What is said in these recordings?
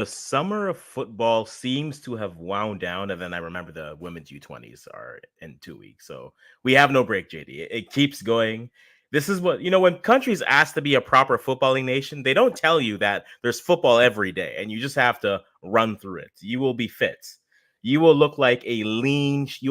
the summer of football seems to have wound down, and then I remember the women's U20s are in 2 weeks, so we have no break, JD. It keeps going. This is what, when countries ask to be a proper footballing nation, they don't tell you that there's football every day, and you just have to run through it. You will be fit. You will look like you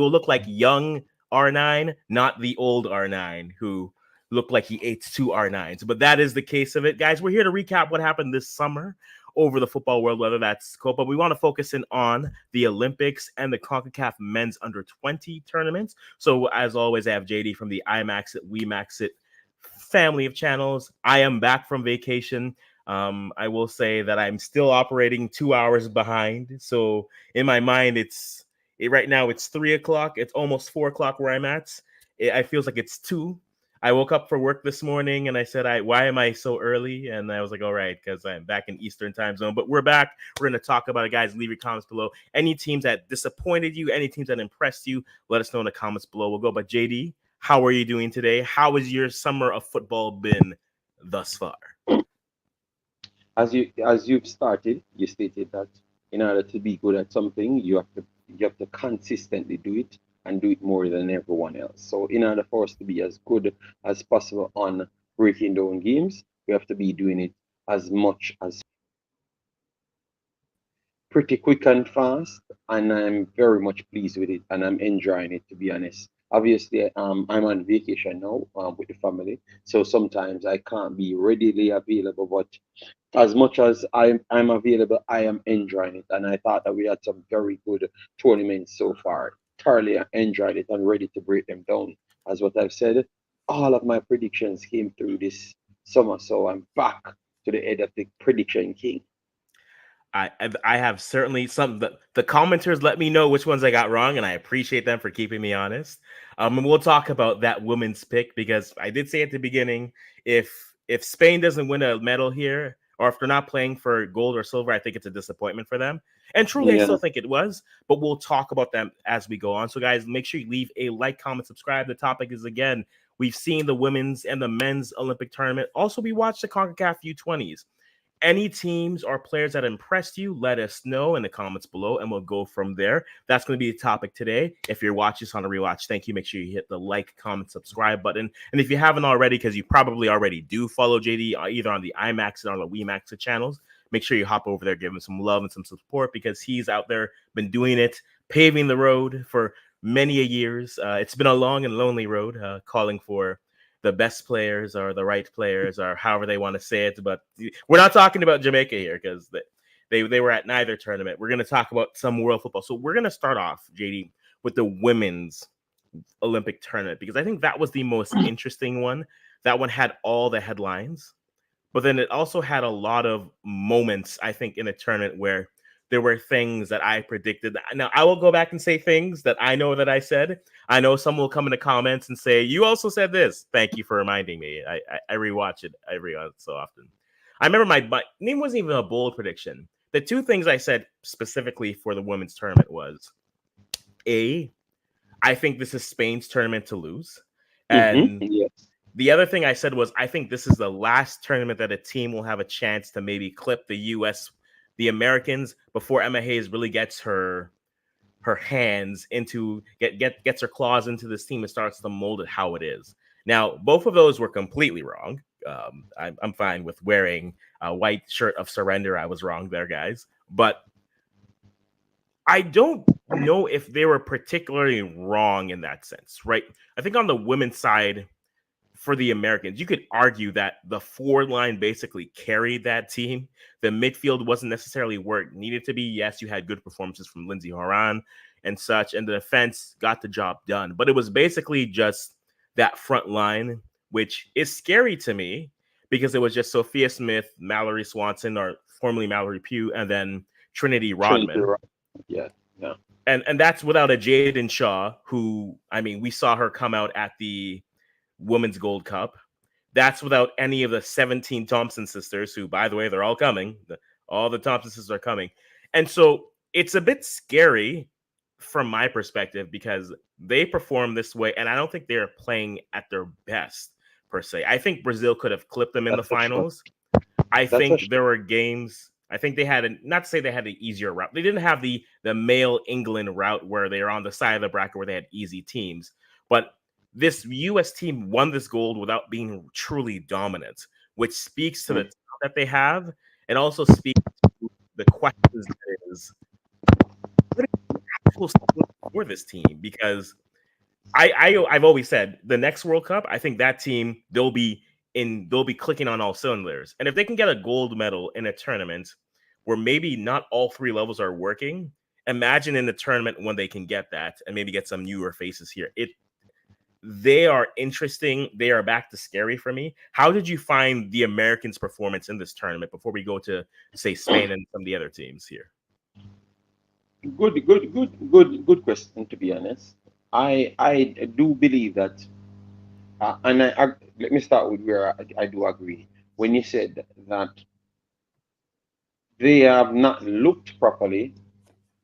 will look like young R9, not the old R9 who looked like he ate 2 R9s. But that is the case of it. Guys, we're here to recap what happened this summer over the football world, whether that's Copa. We want to focus in on the Olympics and the CONCACAF men's under 20 tournaments. So as always, I have JD from the IMAX It, We Max It family of channels. I am back from vacation. I will say that I'm still operating 2 hours behind. So in my mind, right now it's 3 o'clock. It's almost 4 o'clock where I'm at. It feels like it's 2. I woke up for work this morning and I said, why am I so early? And I was like, all right, because I'm back in Eastern time zone. But we're back. We're going to talk about it, guys. Leave your comments below. Any teams that disappointed you, any teams that impressed you, let us know in the comments below. We'll go. But JD, how are you doing today? How has your summer of football been thus far? As you've started, you stated that in order to be good at something, you have to consistently do it and do it more than everyone else. So in order for us to be as good as possible on breaking down games, we have to be doing it as much as pretty quick and fast, and I'm very much pleased with it, and I'm enjoying it, to be honest. Obviously, I'm on vacation now with the family, so sometimes I can't be readily available. But as much as I'm available, I am enjoying it, and I thought that we had some very good tournaments so far. Thoroughly enjoyed it and ready to break them down. As what I've said, all of my predictions came through this summer, so I'm back to the head of the prediction king. I have certainly some the commenters let me know which ones I got wrong, and I appreciate them for keeping me honest. And we'll talk about that women's pick because I did say at the beginning, if Spain doesn't win a medal here, or if they're not playing for gold or silver, I think it's a disappointment for them. And truly, I Yeah. still think it was, but we'll talk about them as we go on. So, guys, make sure you leave a like, comment, subscribe. The topic is again, we've seen the women's and the men's Olympic tournament. Also, we watched the CONCACAF U20s. Any teams or players that impressed you, let us know in the comments below, and we'll go from there. That's going to be the topic today. If you're watching this on a rewatch, thank you. Make sure you hit the like, comment, subscribe button. And if you haven't already, because you probably already do follow JD either on the IMAX and on the WeMax channels, make sure you hop over there, give him some love and some support because he's out there, been doing it, paving the road for many a years. It's been a long and lonely road, calling for the best players or the right players or however they want to say it. But we're not talking about Jamaica here because they were at neither tournament. We're going to talk about some world football. So we're going to start off, JD, with the women's Olympic tournament because I think that was the most interesting one. That one had all the headlines, but then it also had a lot of moments, I think, in the tournament where there were things that I predicted. Now, I will go back and say things that I know that I said. I know some will come in the comments and say, you also said this. Thank you for reminding me. I rewatch it every so often. I remember my name wasn't even a bold prediction. The two things I said specifically for the women's tournament was, A, I think this is Spain's tournament to lose. And Yes. the other thing I said was, I think this is the last tournament that a team will have a chance to maybe clip the Americans before Emma Hayes really gets her hands into gets her claws into this team and starts to mold it how it is. Now, both of those were completely wrong. I'm fine with wearing a white shirt of surrender. I was wrong there, guys. But I don't know if they were particularly wrong in that sense, right? I think on the women's side, for the Americans, you could argue that the forward line basically carried that team. The midfield wasn't necessarily where it needed to be. Yes, you had good performances from Lindsey Horan and such, and the defense got the job done. But it was basically just that front line, which is scary to me because it was just Sophia Smith, Mallory Swanson, or formerly Mallory Pugh, and then Trinity Trinity, Rodman. right. Yeah. Yeah. And that's without a Jaden Shaw, who, I mean, we saw her come out at the Women's Gold Cup. That's without any of the 17 Thompson sisters, who, by the way, they're all coming. All the Thompson sisters are coming. And so it's a bit scary from my perspective because they perform this way, and I don't think they're playing at their best, per se. I think Brazil could have clipped them in the That's for sure. finals. I That's for think sure. there were games I think they had not to say they had the easier route. They didn't have the male England route where they are on the side of the bracket where they had easy teams. But this US team won this gold without being truly dominant, which speaks to the Mm. talent that they have, and also speaks to the questions that is what is the actual ceiling for this team? Because I've always said the next World Cup, I think that team they'll be clicking on all cylinders. And if they can get a gold medal in a tournament where maybe not all three levels are working, imagine in the tournament when they can get that and maybe get some newer faces here. They are interesting. They are back to scary for me. How did you find the Americans' performance in this tournament before we go to say Spain and some of the other teams here? Good question. To be honest, I do believe that, let me start with where I do agree. When you said that they have not looked properly,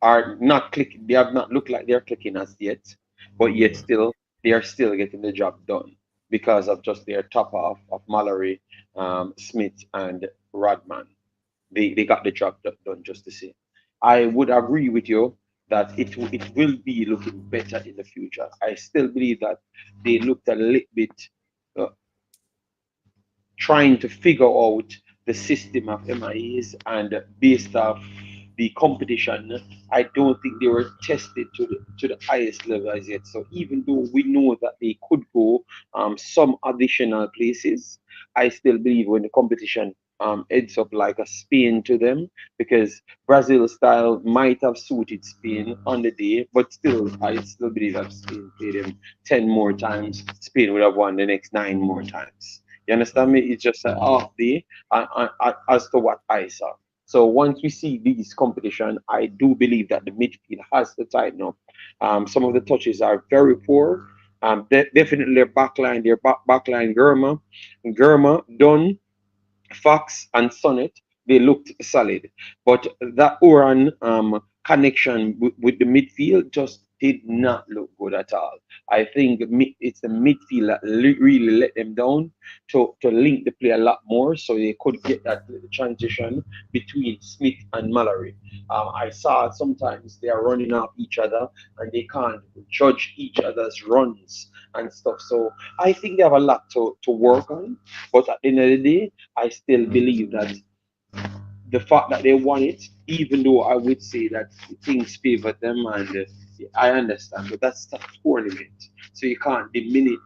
are not clicking, they have not looked like they're clicking as yet, but yet Mhm. still they are still getting the job done because of just their top half of Mallory, Smith, and Rodman. They got the job done just the same. I would agree with you that it will be looking better in the future. I still believe that they looked a little bit uh, trying to figure out the system of MIAs, and based off the competition, I don't think they were tested to the highest level as yet. So even though we know that they could go some additional places, I still believe when the competition heads up like a Spain to them, because Brazil style might have suited Spain on the day, but still I still believe that Spain played them 10 more times, Spain would have won the next 9 more times. You understand me? Mhm. It's just an off day as to what I saw. So once we see these competition, I do believe that the midfield has to tighten up. Some of the touches are very poor. Definitely their backline, Germa, Dunn, Fox and Sonnet, they looked solid. But that Oran connection with the midfield just did not look good at all. I think it's the midfield that really let them down to link the play a lot more so they could get that transition between Smith and Mallory. I saw sometimes they are running off each other and they can't judge each other's runs and stuff. So I think they have a lot to work on. But at the end of the day, I still believe that the fact that they won it, even though I would say that things favor them, and I understand, but that's the tournament, so you can't diminish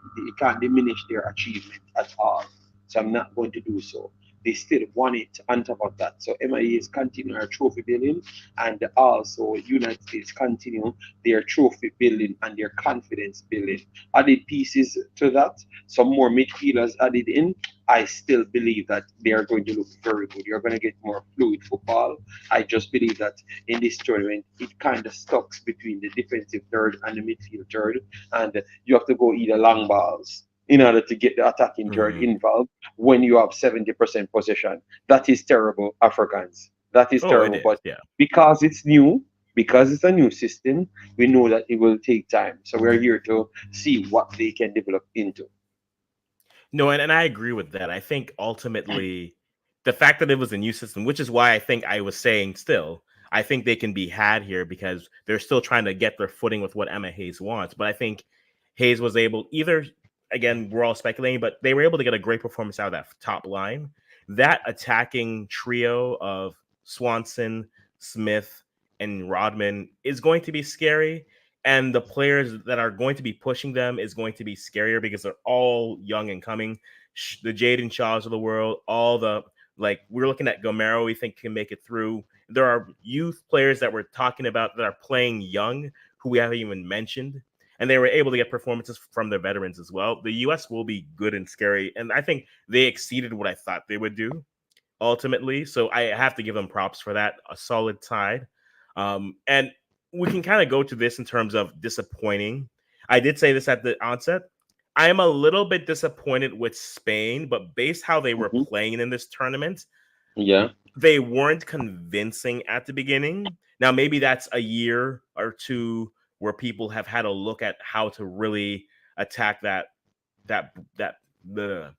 their achievement at all. So I'm not going to do so. They still won it on top of that. So MIA is continuing our trophy building, and also United States continue their trophy building and their confidence building. Added pieces to that, some more midfielders added in. I still believe that they are going to look very good. You're going to get more fluid football. I just believe that in this tournament, it kind of stucks between the defensive third and the midfield third, and you have to go either long balls in order to get the attacking third Mhm. involved when you have 70% possession. That is terrible, Africans. That is Oh, it terrible. is. But Yeah. because it's new, because it's a new system, we know that it will take time. So we're here to see what they can develop into. No, and I agree with that. I think ultimately the fact that it was a new system, which is why I think I was saying still, I think they can be had here because they're still trying to get their footing with what Emma Hayes wants. But I think Hayes was able either again, we're all speculating, but they were able to get a great performance out of that top line. That attacking trio of Swanson, Smith, and Rodman is going to be scary, and the players that are going to be pushing them is going to be scarier because they're all young and coming. The Jaden Shaws of the world, all the like we're looking at Gomero, we think can make it through. There are youth players that we're talking about that are playing young who we haven't even mentioned. And they were able to get performances from their veterans as well. The US will be good and scary. And I think they exceeded what I thought they would do ultimately. So I have to give them props for that. A solid tide. And we can kind of go to this in terms of disappointing. I did say this at the onset. I am a little bit disappointed with Spain, but based how they were Mhm. playing in this tournament, Yeah. they weren't convincing at the beginning. Now, maybe that's a year or two where people have had a look at how to really attack that the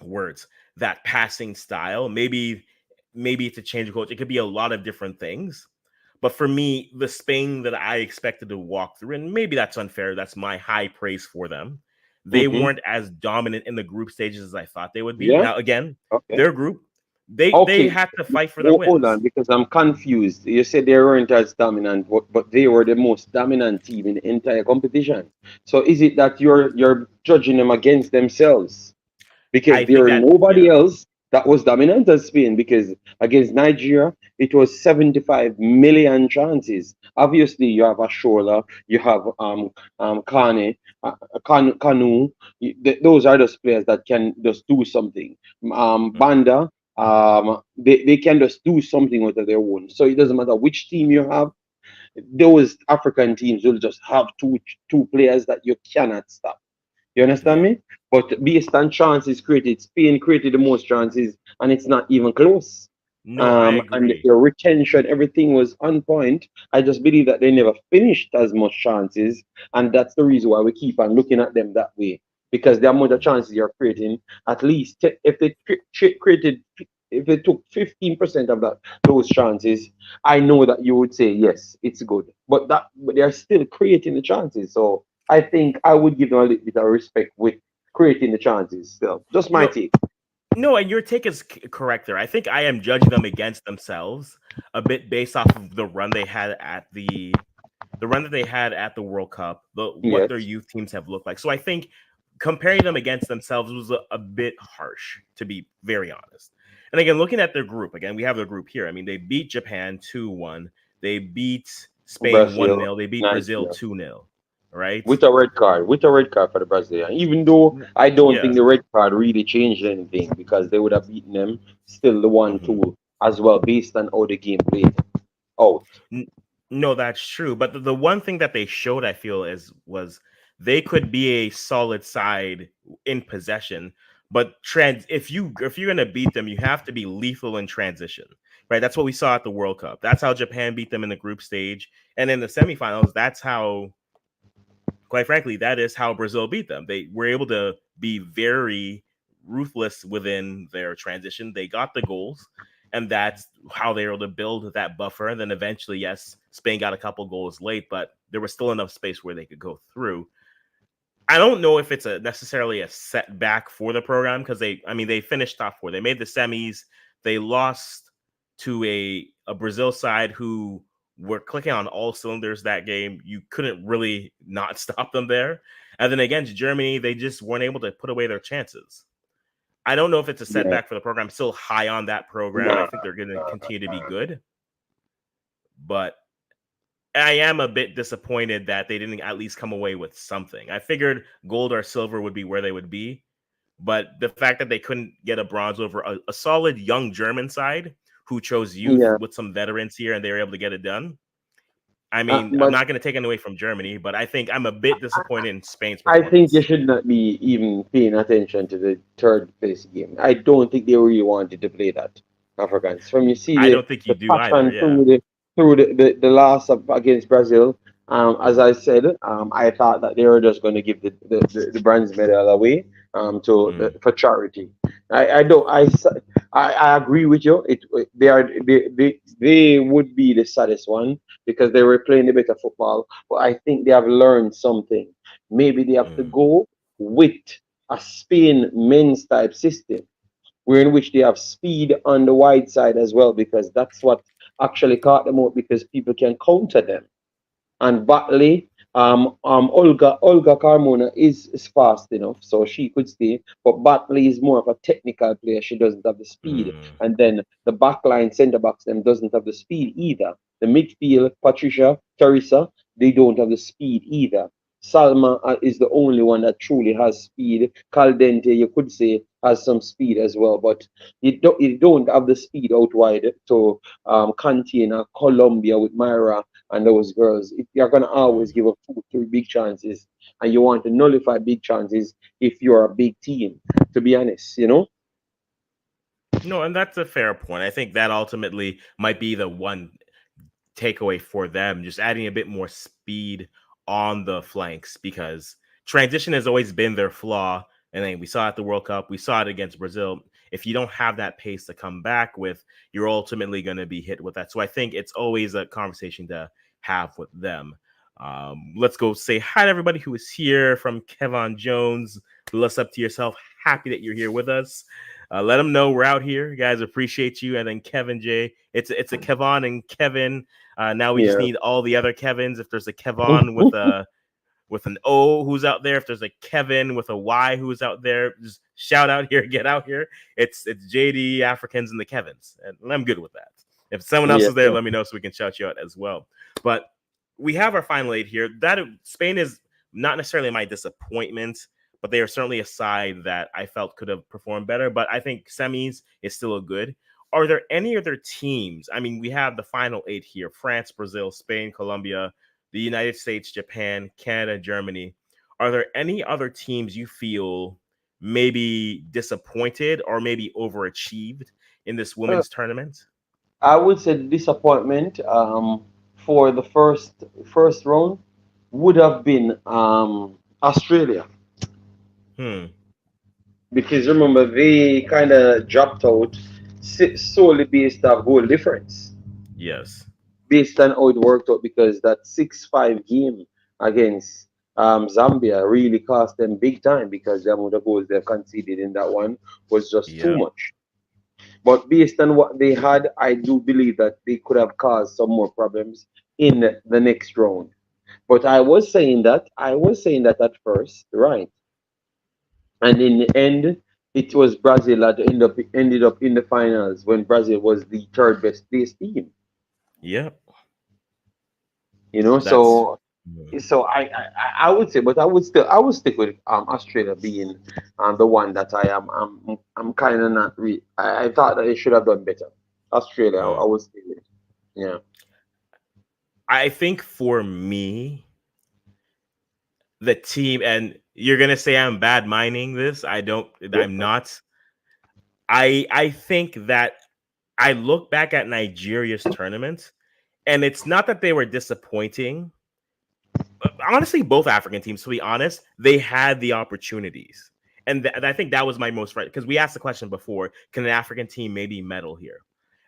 words that passing style. Maybe maybe it's a change of coach. It could be a lot of different things. But for me, the Spain that I expected to walk through, and maybe that's unfair, that's my high praise for them. They Mm-hmm. weren't as dominant in the group stages as I thought they would be. Yeah. Now, again, Okay. their group, they Okay. had to fight for their Hold on, wins. because I'm confused. You said they weren't as dominant, but they were the most dominant team in the entire competition. So is it that you're judging them against themselves? Because I think there are that, nobody yeah. else that was dominant as Spain. Because against Nigeria, it was 75 million chances. Obviously, you have Ashola, you have Kane, Kanu. Those are those players that can just do something. Mhm. Banda, they can just do something with their own. So it doesn't matter which team you have. Those African teams will just have two players that you cannot stop. You understand Yeah. me? But based on chances created, Spain created the most chances, and it's not even close. No, I And agree. the retention, everything was on point. I just believe that they never finished as much chances, and that's the reason why we keep on looking at them that way. Because the amount of Mhm. chances you're creating, at least if they created, if they took 15% of those chances, I know that you would say yes, it's good. But they're still creating the chances, so I think I would give them a little bit of respect with creating the chances. Still, just my No, take. no, and your take is correct there. I think I am judging them against themselves a bit based off of the run that they had at the World Cup, what their Yes. youth teams have looked like. So I think comparing them against themselves was a bit harsh, to be very honest. And again, looking at their group, again, we have their group here. I mean, they beat Japan 2-1. They beat Spain Brazil, 1-0. They beat Brazil Nigeria. 2-0. Right? With a red card for the Brazilian. Even though I don't Yeah. think the red card really changed anything because they would have beaten them still the one Mhm. two as well based on how the game played out. N- No, that's true. But the one thing that they showed, I feel, was they could be a solid side in possession. But if you're gonna beat them, you have to be lethal in transition. Right? That's what we saw at the World Cup. That's how Japan beat them in the group stage. And in the semifinals, that's how, quite frankly, that is how Brazil beat them. They were able to be very ruthless within their transition. They got the goals, and that's how they were able to build that buffer. And then eventually, yes, Spain got a couple goals late, but there was still enough space where they could go through. I don't know if it's necessarily a setback for the program because they finished top four. They made the semis. They lost to a Brazil side who were clicking on all cylinders that game. You couldn't really not stop them there. And then against Germany, they just weren't able to put away their chances. I don't know if it's a Yeah. setback for the program. I'm still high on that program. I Nah. think they're going to Nah. continue to be good, but I am a bit disappointed that they didn't at least come away with something. I figured gold or silver would be where they would be, but the fact that they couldn't get a bronze over a solid young German side who chose youth Yeah. with some veterans here and they were able to get it done. I mean, I'm But not going to take it away from Germany, but I think I'm a bit disappointed in Spain's I think you performance. should not be even paying attention to the third place game. I don't think they really wanted to play that, Africans. From you see I don't think you the do either. passion Yeah. through the loss against Brazil. As I said, I thought that they were just going to give the bronze medal away Mm, for charity. I don't I agree with you. They would be the saddest one because they were playing the better football. But I think they have learned something. Maybe they have to mm, go with a Spain men's type system, where in which they have speed on the wide side as well, because that's what actually caught them out because people can counter them. And Batley, Olga Carmona is fast enough, so she could stay. But Batley is more of a technical player. She doesn't have the speed. mm. And then the backline centre backs them doesn't have the speed either. The midfield, Patricia, Teresa, they don't have the speed either. Salma is the only one that truly has speed. Caldente, you could say, has some speed as well, but you don't have the speed out wide to contain Colombia with Myra and those girls. If you're gonna always Mm. give up 2, 3 big chances, and you want to nullify big chances if you're a big team, to be honest, you know. No, and that's a fair point. I think that ultimately might be the one takeaway for them, just adding a bit more speed on the flanks because transition has always been their flaw. And then we saw it at the World Cup. We saw it against Brazil. If you don't have that pace to come back with, you're ultimately going to be hit with that. So I think it's always a conversation to have with them. Let's go say hi to everybody who is here. From Kevon Jones, bless up to yourself. Happy that you're here with us. Let them know we're out here, guys. Appreciate you. And then Kevin J. It's a Kevon and Kevin. Now we just Yeah. need all the other Kevins. If there's a Kevon with an O who's out there, if there's a Kevin with a Y who's out there, just shout out here, get out here. It's JD, Africans, and the Kevins, and I'm good with that. If someone else Yeah. is there, let me know so we can shout you out as well. But we have our final eight here. That Spain is not necessarily my disappointment, but they are certainly a side that I felt could have performed better. But I think semis is still a good. Are there any other teams? I mean, we have the final eight here: France, Brazil, Spain, Colombia, the United States, Japan, Canada, Germany. Are there any other teams you feel maybe disappointed or maybe overachieved in this Uh, women's tournament? I would say disappointment for the first round would have been Australia, Hmm. because remember they kind of dropped out solely based on goal difference, Yes. based on how it worked out, because that 6-5 game against Zambia really cost them big time, because the amount of goals they conceded in that one was just too Yeah. much. But based on what they had, I do believe that they could have caused some more problems in the next round. But I was saying that at first, right? And in the end, it was Brazil that ended up in the finals, when Brazil was the third best placed team. Yep. That's So I would say, but I would stick with Australia being the one that I'm kind of not I thought that they should have done better. Australia, I mm. would stay with. Yeah. I think for me, the team, and you're gonna say I'm bad mining this. I'm Yeah. not. I think that I look back at Nigeria's tournament, and it's not that they were disappointing. Honestly, both African teams, to be honest, they had the opportunities. And I think that was my most right, because we asked the question before, can an African team maybe medal here?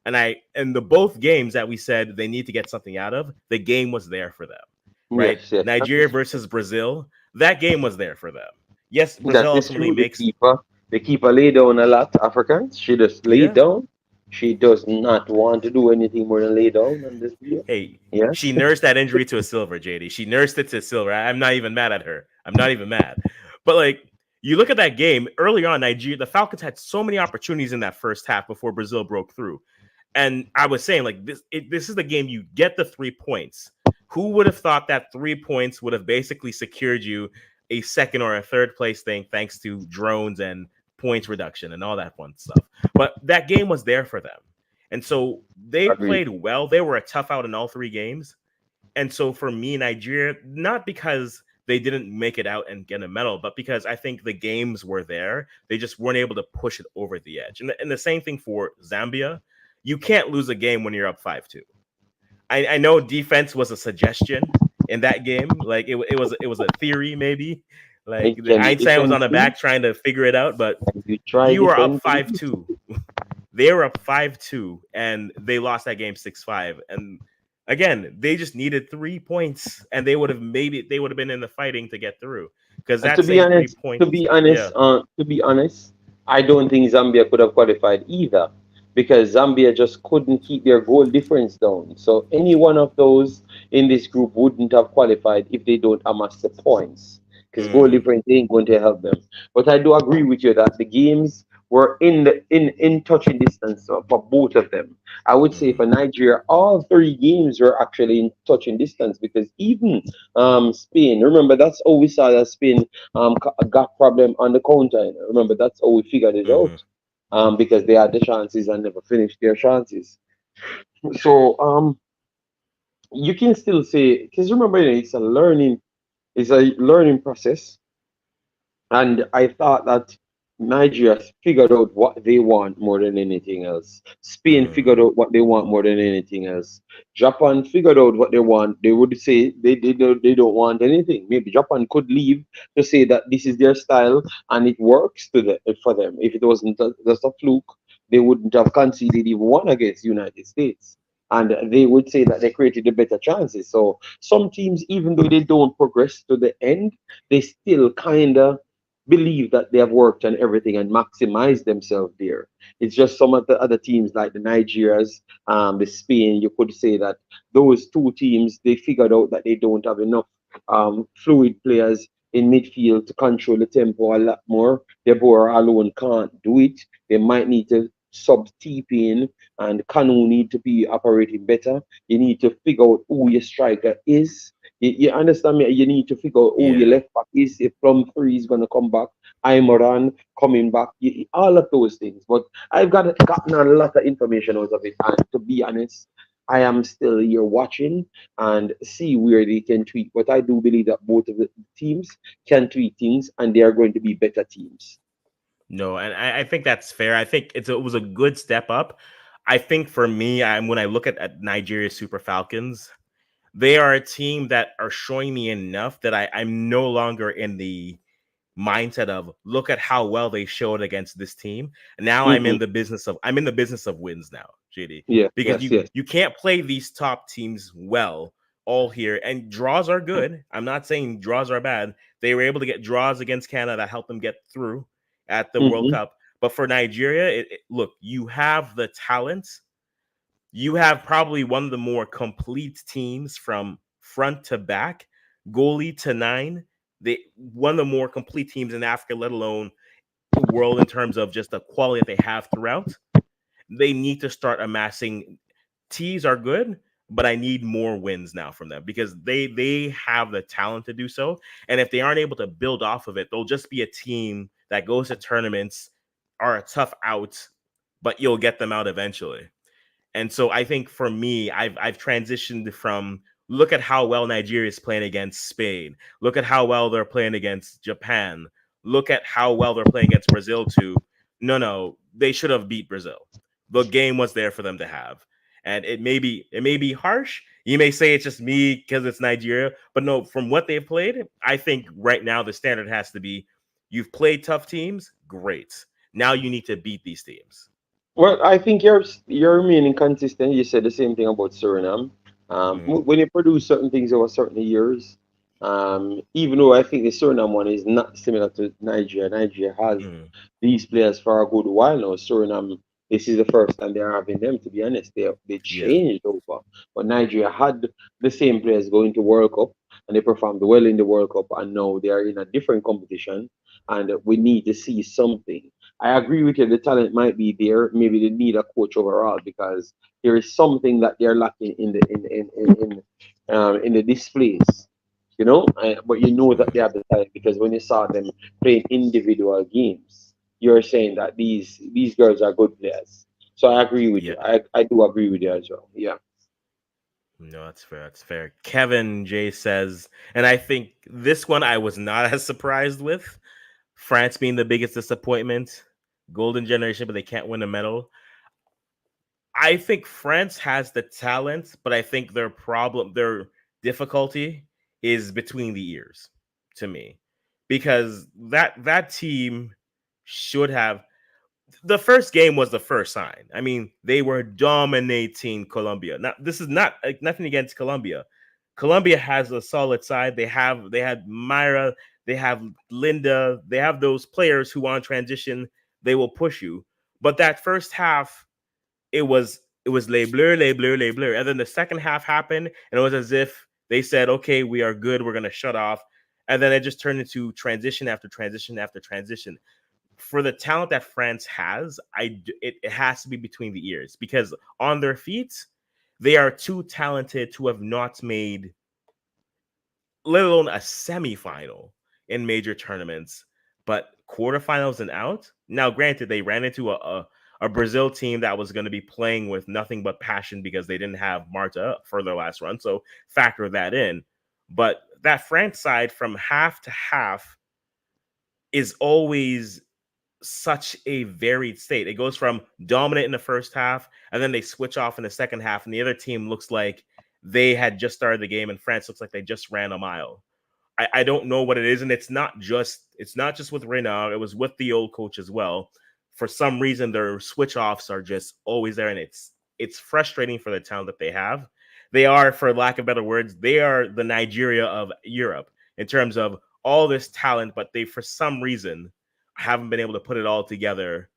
And the both games that we said they need to get something out of, the game was there for them, right? Yes, yes. That Nigeria is true. versus Brazil, that game was there for them. Yes, That Brazil is ultimately true. The makes, keeper, the keeper lay down a lot. Africans, she just lay yeah. down. She does not want to do anything more than lay down on this field. Hey, she Yes. nursed that injury to a silver, JD. She nursed it to silver. I'm not even mad at her. I'm not even mad. But like, you look at that game early on, Nigeria, the Falcons had so many opportunities in that first half before Brazil broke through. And I was saying, like, this is the game you get the 3 points. Who would have thought that 3 points would have basically secured you a second or a third place thing, thanks to drones and points reduction and all that fun stuff? But that game was there for them. And so they Agreed. played well. They were a tough out in all three games. And so for me, Nigeria, not because they didn't make it out and get a medal, but because I think the games were there. They just weren't able to push it over the edge. And the same thing for Zambia. You can't lose a game when you're up 5-2. I know defense was a suggestion in that game. Like it was a theory, maybe. Like It the can be Einstein was on the defensive, back trying to figure it out, but and you try you were up defensively. 5-2. They were up 5-2, and they lost that game 6-5. And again, they just needed 3 points, and they would have been in the fighting to get through. Because And that same three to points, be yeah. honest, I don't think Zambia could have qualified either, because Zambia just couldn't keep their goal difference down. So any one of those in this group wouldn't have qualified if they don't amass the points, because goal Mm, difference ain't going to help them. But I do agree with you that the games were in touching distance for both of them. I would say mm, for Nigeria, all three games were actually in touching distance, because even Spain, remember that's how we saw that Spain got problem on the counter. Remember that's how we figured it mm, out, because they had the chances and never finished their chances. So you can still say, because remember, it's a learning process, and I thought that Nigeria figured out what they want more than anything else. Spain figured Mm, out what they want more than anything else. Japan figured out what they want. They would say they don't want anything. Maybe Japan could leave to say that this is their style and it works for them. If it wasn't just a fluke, they wouldn't have conceded even one against the United States. And they would say that they created the better chances. So some teams, even though they don't progress to the end, they still kind of believe that they have worked on everything and maximize themselves there. It's just some of the other teams like the Nigerias, the Spain, you could say that those two teams, they figured out that they don't have enough fluid players in midfield to control the tempo a lot more. De Boer alone can't do it. They might need to sub TP in, and Canu need to be operating better. You need to figure out who your striker is. You understand me? You need to figure out who your yeah. left back is. If Plum 3 is going to come back, Imoran coming back, all of those things. But I've gotten a lot of information out of it. And to be honest, I am still here watching and see where they can tweak. But I do believe that both of the teams can tweak things and they are going to be better teams. No, and I think that's fair. I think it was a good step up. I think for me, when I look at Nigeria's Super Falcons, they are a team that are showing me enough that I'm no longer in the mindset of look at how well they showed against this team. Now Hmm. I'm in the business of wins now, JD, Yeah, because yes, yes. you can't play these top teams well all here, and draws are good. I'm not saying draws are bad. They were able to get draws against Canada that helped them get through at the World Hmm. Cup. But for Nigeria, look, you have the talent. You have probably one of the more complete teams from front to back, goalie to nine. They one of the more complete teams in Africa, let alone the world, in terms of just the quality that they have throughout. They need to start amassing. Tees are good, but I need more wins now from them because they have the talent to do so. And if they aren't able to build off of it, they'll just be a team that goes to tournaments, are a tough out, but you'll get them out eventually. And so I think for me, I've transitioned from look at how well Nigeria is playing against Spain. Look at how well they're playing against Japan. Look at how well they're playing against Brazil too. No, they should have beat Brazil. The game was there for them to have. And it may be harsh. You may say it's just me because it's Nigeria, but no, from what they've played, I think right now the standard has to be you've played tough teams, great. Now you need to beat these teams. Well, I think you're remaining consistent. You said the same thing about Suriname. Mhm. When you produce certain things over certain years, even though I think the Suriname one is not similar to Nigeria, Nigeria has Mhm. these players for a good while now. Suriname, this is the first time they're having them. To be honest, they Yeah. changed over, but Nigeria had the same players going to World Cup and they performed well in the World Cup, and now they are in a different competition, and we need to see something. I agree with you. The talent might be there. Maybe they need a coach overall because there is something that they're lacking in the displays. But you know that they Mhm. have the talent because when you saw them playing individual games, you're saying that these girls are good players. So I agree with Yeah. you. I do agree with you as well. Yeah. No, that's fair. That's fair. Kevin J says, and I think this one I was not as surprised with. France being the biggest disappointment, golden generation, but they can't win a medal. I think France has the talent, but I think their difficulty is between the ears to me. Because that team should have the first game was the first sign. I mean, they were dominating Colombia. Now, this is not like nothing against Colombia. Colombia has a solid side. They had Myra, they have Linda, they have those players who on transition they will push you. But that first half, it was les bleus, les bleus, les bleus. And then the second half happened, and it was as if they said, "Okay, we are good. We're gonna shut off." And then it just turned into transition after transition after transition for the talent that France has, it has to be between the ears because on their feet, they are too talented to have not made, let alone a semifinal in major tournaments, but quarterfinals and out. Now, granted, they ran into a Brazil team that was going to be playing with nothing but passion because they didn't have Marta for their last run, so factor that in. But that France side from half to half is always such a varied state. It goes from dominant in the first half, and then they switch off in the second half, and the other team looks like they had just started the game, and France looks like they just ran a mile. I don't know what it is, and it's not just with Reynard. It was with the old coach as well. For some reason, their switch offs are just always there, and it's frustrating for the talent that they have. They are, for lack of better words, they are the Nigeria of Europe in terms of all this talent, but they, for some reason, haven't been able to put it all together.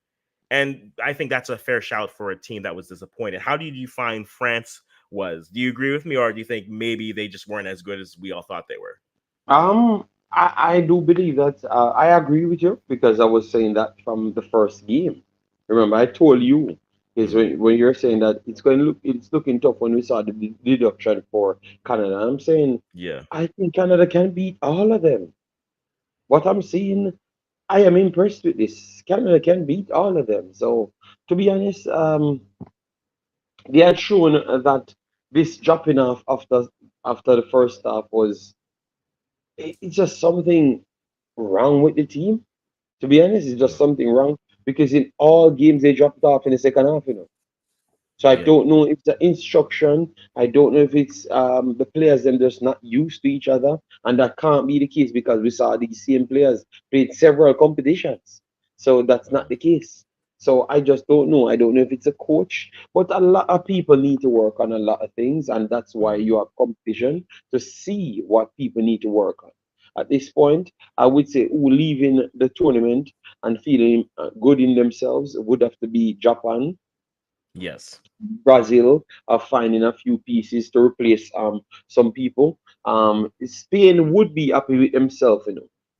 And I think that's a fair shout for a team that was disappointed. How do you find France was? Do you agree with me, or do you think maybe they just weren't as good as we all thought they were? I do believe that I agree with you because I was saying that from the first game. Remember, I told you is Hmm. when you're saying that it's looking tough when we saw the deduction for Canada. I'm saying Yeah. I think Canada can beat all of them. What I'm seeing, I am impressed with this. Canada can beat all of them. So to be honest, they had shown that this dropping off after the first half was it's just something wrong with the team. To be honest, it's just Mm. something wrong because in all games they dropped off in the second half. So I Yeah. don't know if the instruction, I don't know if it's the players them just not used to each other, and that can't be the case because we saw these same players played several competitions. So that's not Mm. the case. So I just don't know. I don't know if it's a coach, but a lot of people need to work on a lot of things, and that's why Mm. you have competition to see what people need to work on. At this point, I would say who leaving the tournament and feeling good in themselves would have to be Japan. Yes. Brazil are finding a few pieces to replace some people. Spain would be happy with themselves,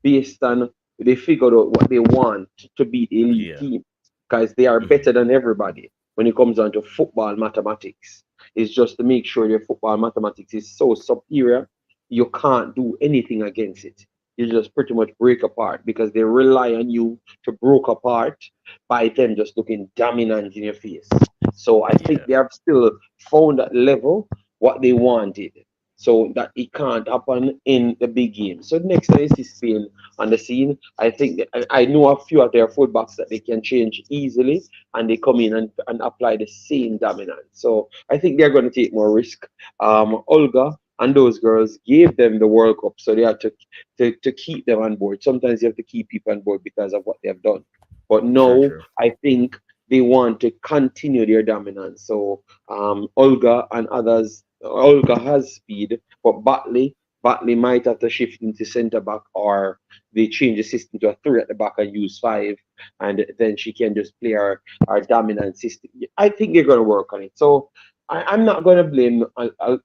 based on they figured out what they want to beat the elite Yeah. team because they are Hmm. better than everybody when it comes down to football mathematics. It's just to make sure your football mathematics is so superior you can't do anything against it. You just pretty much break apart because they rely on you to break apart by them just looking dominant in your face. So I think Yeah. they have still found that level what they wanted. So that it can't happen in the big game. So next time you see Spain on the scene, I think I know a few of their fullbacks that they can change easily and they come in and apply the same dominance. So I think they're going to take more risk. Olga and those girls gave them the World Cup, so they had to keep them on board. Sometimes you have to keep people on board because of what they have done. But True. now True. I think they want to continue their dominance. So Olga and others, Olga has speed, but Batley might have to shift into centre back, or they change the system to a three at the back and use five, and then she can just play our dominant system. I think they're going to work on it. So I'm not going to blame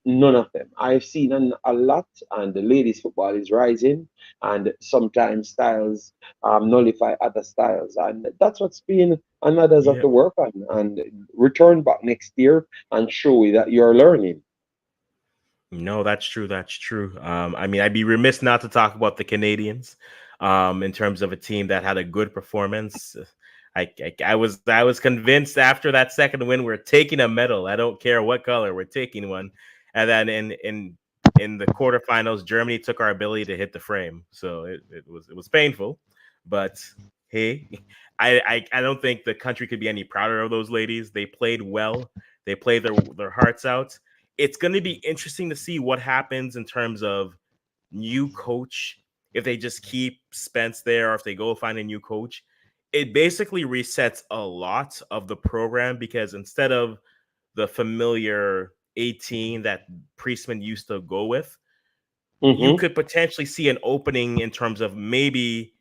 none of them. I've seen a lot, and the ladies' football is rising, and sometimes styles nullify other styles, and that's what Spain and others have Yeah. to work on and return back next year and show that you're learning. No, that's true. That's true. I mean, I'd be remiss not to talk about the Canadians, in terms of a team that had a good performance. I was convinced after that second win, we're taking a medal. I don't care what color, we're taking one. And then in the quarterfinals, Germany took our ability to hit the frame, so it was painful. But hey, I don't think the country could be any prouder of those ladies. They played well. They played their hearts out. It's going to be interesting to see what happens in terms of new coach. If they just keep Spence there, or if they go find a new coach, it basically resets a lot of the program, because instead of the familiar 18 that Priestman used to go with, you Mm-hmm. could potentially see an opening in terms of maybe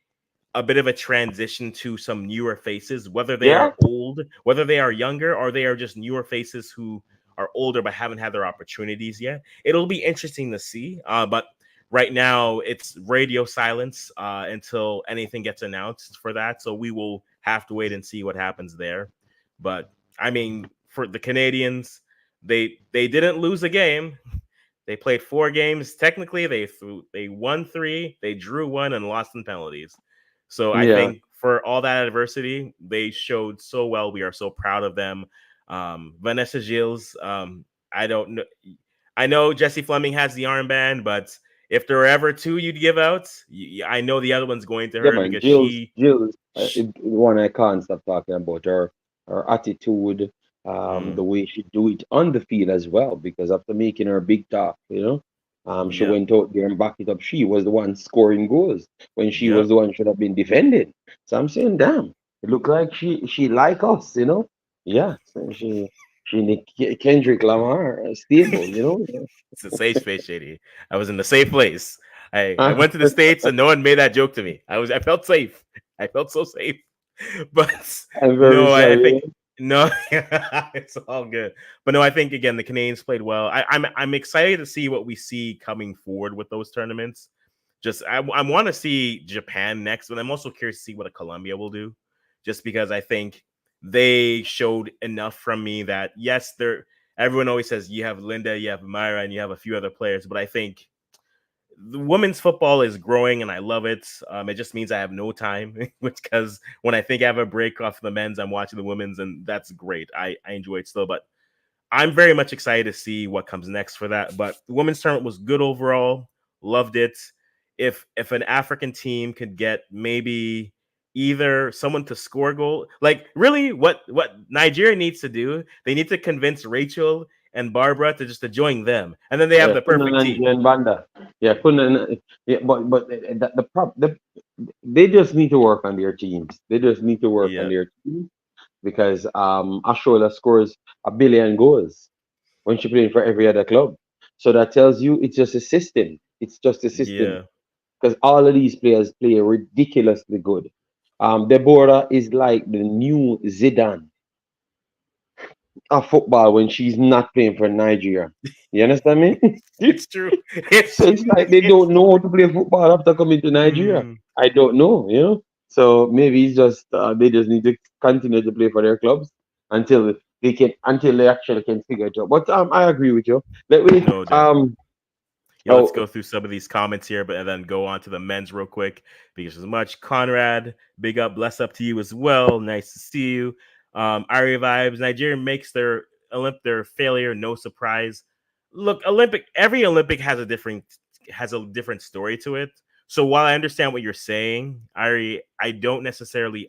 a bit of a transition to some newer faces, whether they Yeah. are old, whether they are younger, or they are just newer faces who are older but haven't had their opportunities yet. It'll be interesting to see. But right now, it's radio silence until anything gets announced for that. So we will have to wait and see what happens there. But I mean, for the Canadians, they didn't lose a game. They played 4 games. Technically, they won 3, they drew 1, and lost in penalties. So I Yeah. think for all that adversity, they showed so well. We are so proud of them. Vanessa Gilles, I don't know. I know Jesse Fleming has the armband, but if there were ever two you'd give out, I know the other one's going to Yeah, her man. because Jill's she one I can't stop talking about her attitude, mm, the way she do it on the field as well. Because after making her big talk, she yep, went out there and backed it up. She was the one scoring goals when she was yep. the one should have been defending. So I'm saying, damn, it looked like she like us. Yeah, so she Nick Kendrick Lamar stable, It's a safe space, JD. I was in the safe place. I Ah, went to the States and no one made that joke to me. I felt safe. I felt so safe. But I'm very no, I sorry. think no, it's all good. But no, I think again the Canadians played well. I'm excited to see what we see coming forward with those tournaments. Just I want to see Japan next, but I'm also curious to see what a Colombia will do. Just because I think they showed enough from me that yes, they're everyone always says you have Linda, you have Myra, and you have a few other players, but I think the women's football is growing and I love it. It just means I have no time, which because when I think I have a break off the men's, I'm watching the women's, and that's great. I enjoy it still, but I'm very much excited to see what comes next for that. But the women's tournament was good overall. Loved it. If an African team could get maybe either someone to score a goal, like really what Nigeria needs to do, they need to convince Rachel and Barbara to join them, and then they have Yeah, the perfect Kunan team. and Banda. Yeah, Kunan. Yeah, but they just need to work on their teams. They just need to work on Yeah, their teams because Ashola scores 1 billion goals when she playing for every other club. So that tells you it's just a system. It's just a system yeah, because all of these players play ridiculously good. Deborah is like the new Zidane of football when she's not playing for Nigeria. You understand me? it's true. So it's like they It's don't know how to play football after coming to Nigeria. mm, I don't know. So maybe it's just they just need to continue to play for their clubs until they actually can figure it out. But I agree with you. Let me no doubt. Yeah, let's oh go through some of these comments here, but and then go on to the men's real quick because as much Conrad, big up, bless up to you as well. Nice to see you. Aria vibes. Nigeria makes their failure no surprise. Look, every Olympic has a different story to it. So while I understand what you're saying, I don't necessarily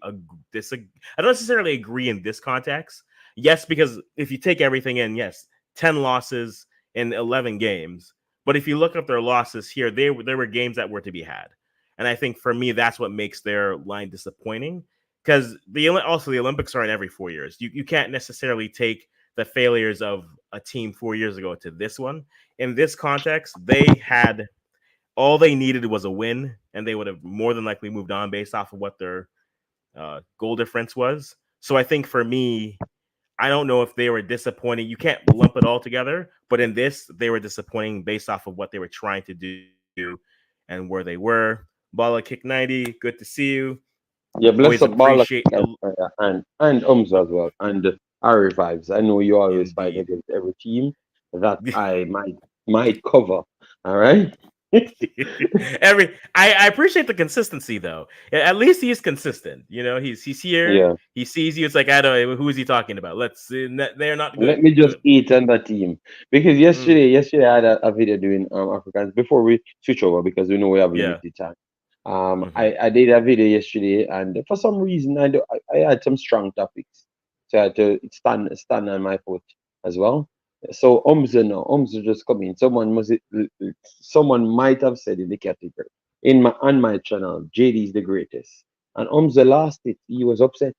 disagree. I don't necessarily agree in this context. Yes, because if you take everything in, yes, 10 losses in 11 games, but if you look up their losses here, there were games that were to be had, and I think for me that's what makes their line disappointing. Because the Olympics aren't every 4 years. You can't necessarily take the failures of a team 4 years ago to this one. In this context, they had all they needed was a win, and they would have more than likely moved on based off of what their goal difference was. So I think for me, I don't know if they were disappointing. You can't lump it all together, but in this, they were disappointing based off of what they were trying to do and where they were. Bala Kick 90, good to see you. yeah, bless Always up Bala appreciate the and Umza as well and Ari vibes. I know you always fight indeed. against every team that I might cover. All right. I appreciate the consistency though. At least he's consistent. You know, he's here. Yeah. He sees you. It's like I don't. Who is he talking about? They're not Let good. me just Good. eat on that team because Mm, yesterday I had a video doing Africans before we switch over because we know we have yeah. limited time. Hmm. I did a video yesterday and for some reason I had some strong topics, so I had to stand on my foot as well. So Umza just come in. Someone might have said in the category on my channel, JD is the greatest, and Umza lost it. He was upset.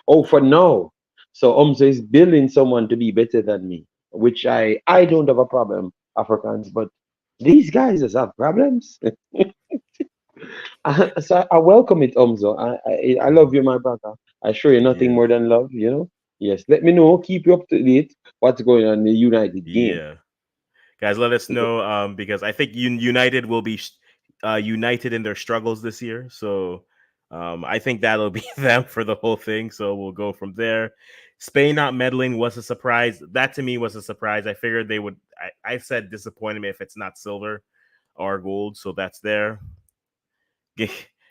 Oh, for now. So Umza is building someone to be better than me, which I don't have a problem, Africans, but these guys just have problems. So I welcome it, Umzo. I love you, my brother. I show you nothing Yeah. more than love. Yes, let me know, keep you up to date what's going on in the United game. Yeah. Guys, let us know because I think United will be united in their struggles this year. So I think that'll be them for the whole thing. So we'll go from there. Spain not meddling was a surprise. That to me was a surprise. I figured they would. I said disappointment if it's not silver or gold. So that's there.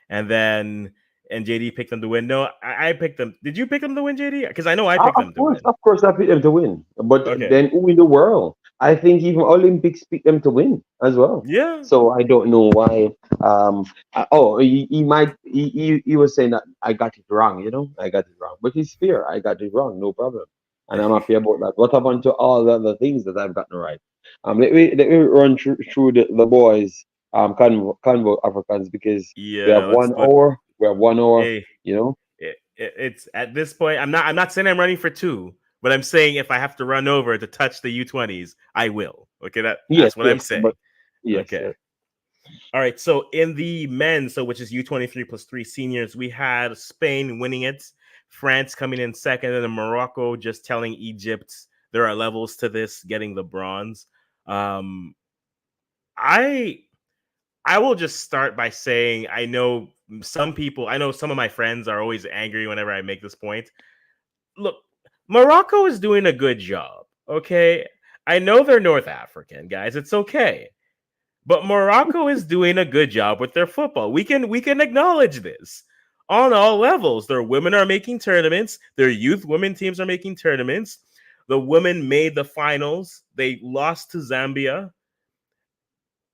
And then JD picked them to win. No, I picked them. Did you pick them to win, JD? Because I know I picked them to win. Of course, I picked them to win. But Okay. then who in the world? I think even Olympics picked them to win as well. Yeah, So I don't know why. Oh, he was saying that I got it wrong. I got it wrong, but it's fair. I got it wrong, no problem, and I'm happy about that. What happened to all the other things that I've gotten right? Let me run through the boys. Convo Africans, because we yeah. have Let's one look. hour. We have 1 hour. Hey, You know. it's at this point. I'm not saying I'm running for two, but I'm saying if I have to run over to touch the U20s, I will. Okay, Yes, that's what I'm yes, saying. but yes, Okay. yes. All right. So in the men, so which is U23 plus three seniors, we had Spain winning it, France coming in second, and then Morocco just telling Egypt there are levels to this, getting the bronze. Um, I I will just start by saying I know some of my friends are always angry whenever I make this point. Look, Morocco is doing a good job. Okay, I know they're North African guys. It's okay. But Morocco is doing a good job with their football. We can acknowledge this on all levels. Their women are making tournaments. Their youth women teams are making tournaments. The women made the finals. They lost to Zambia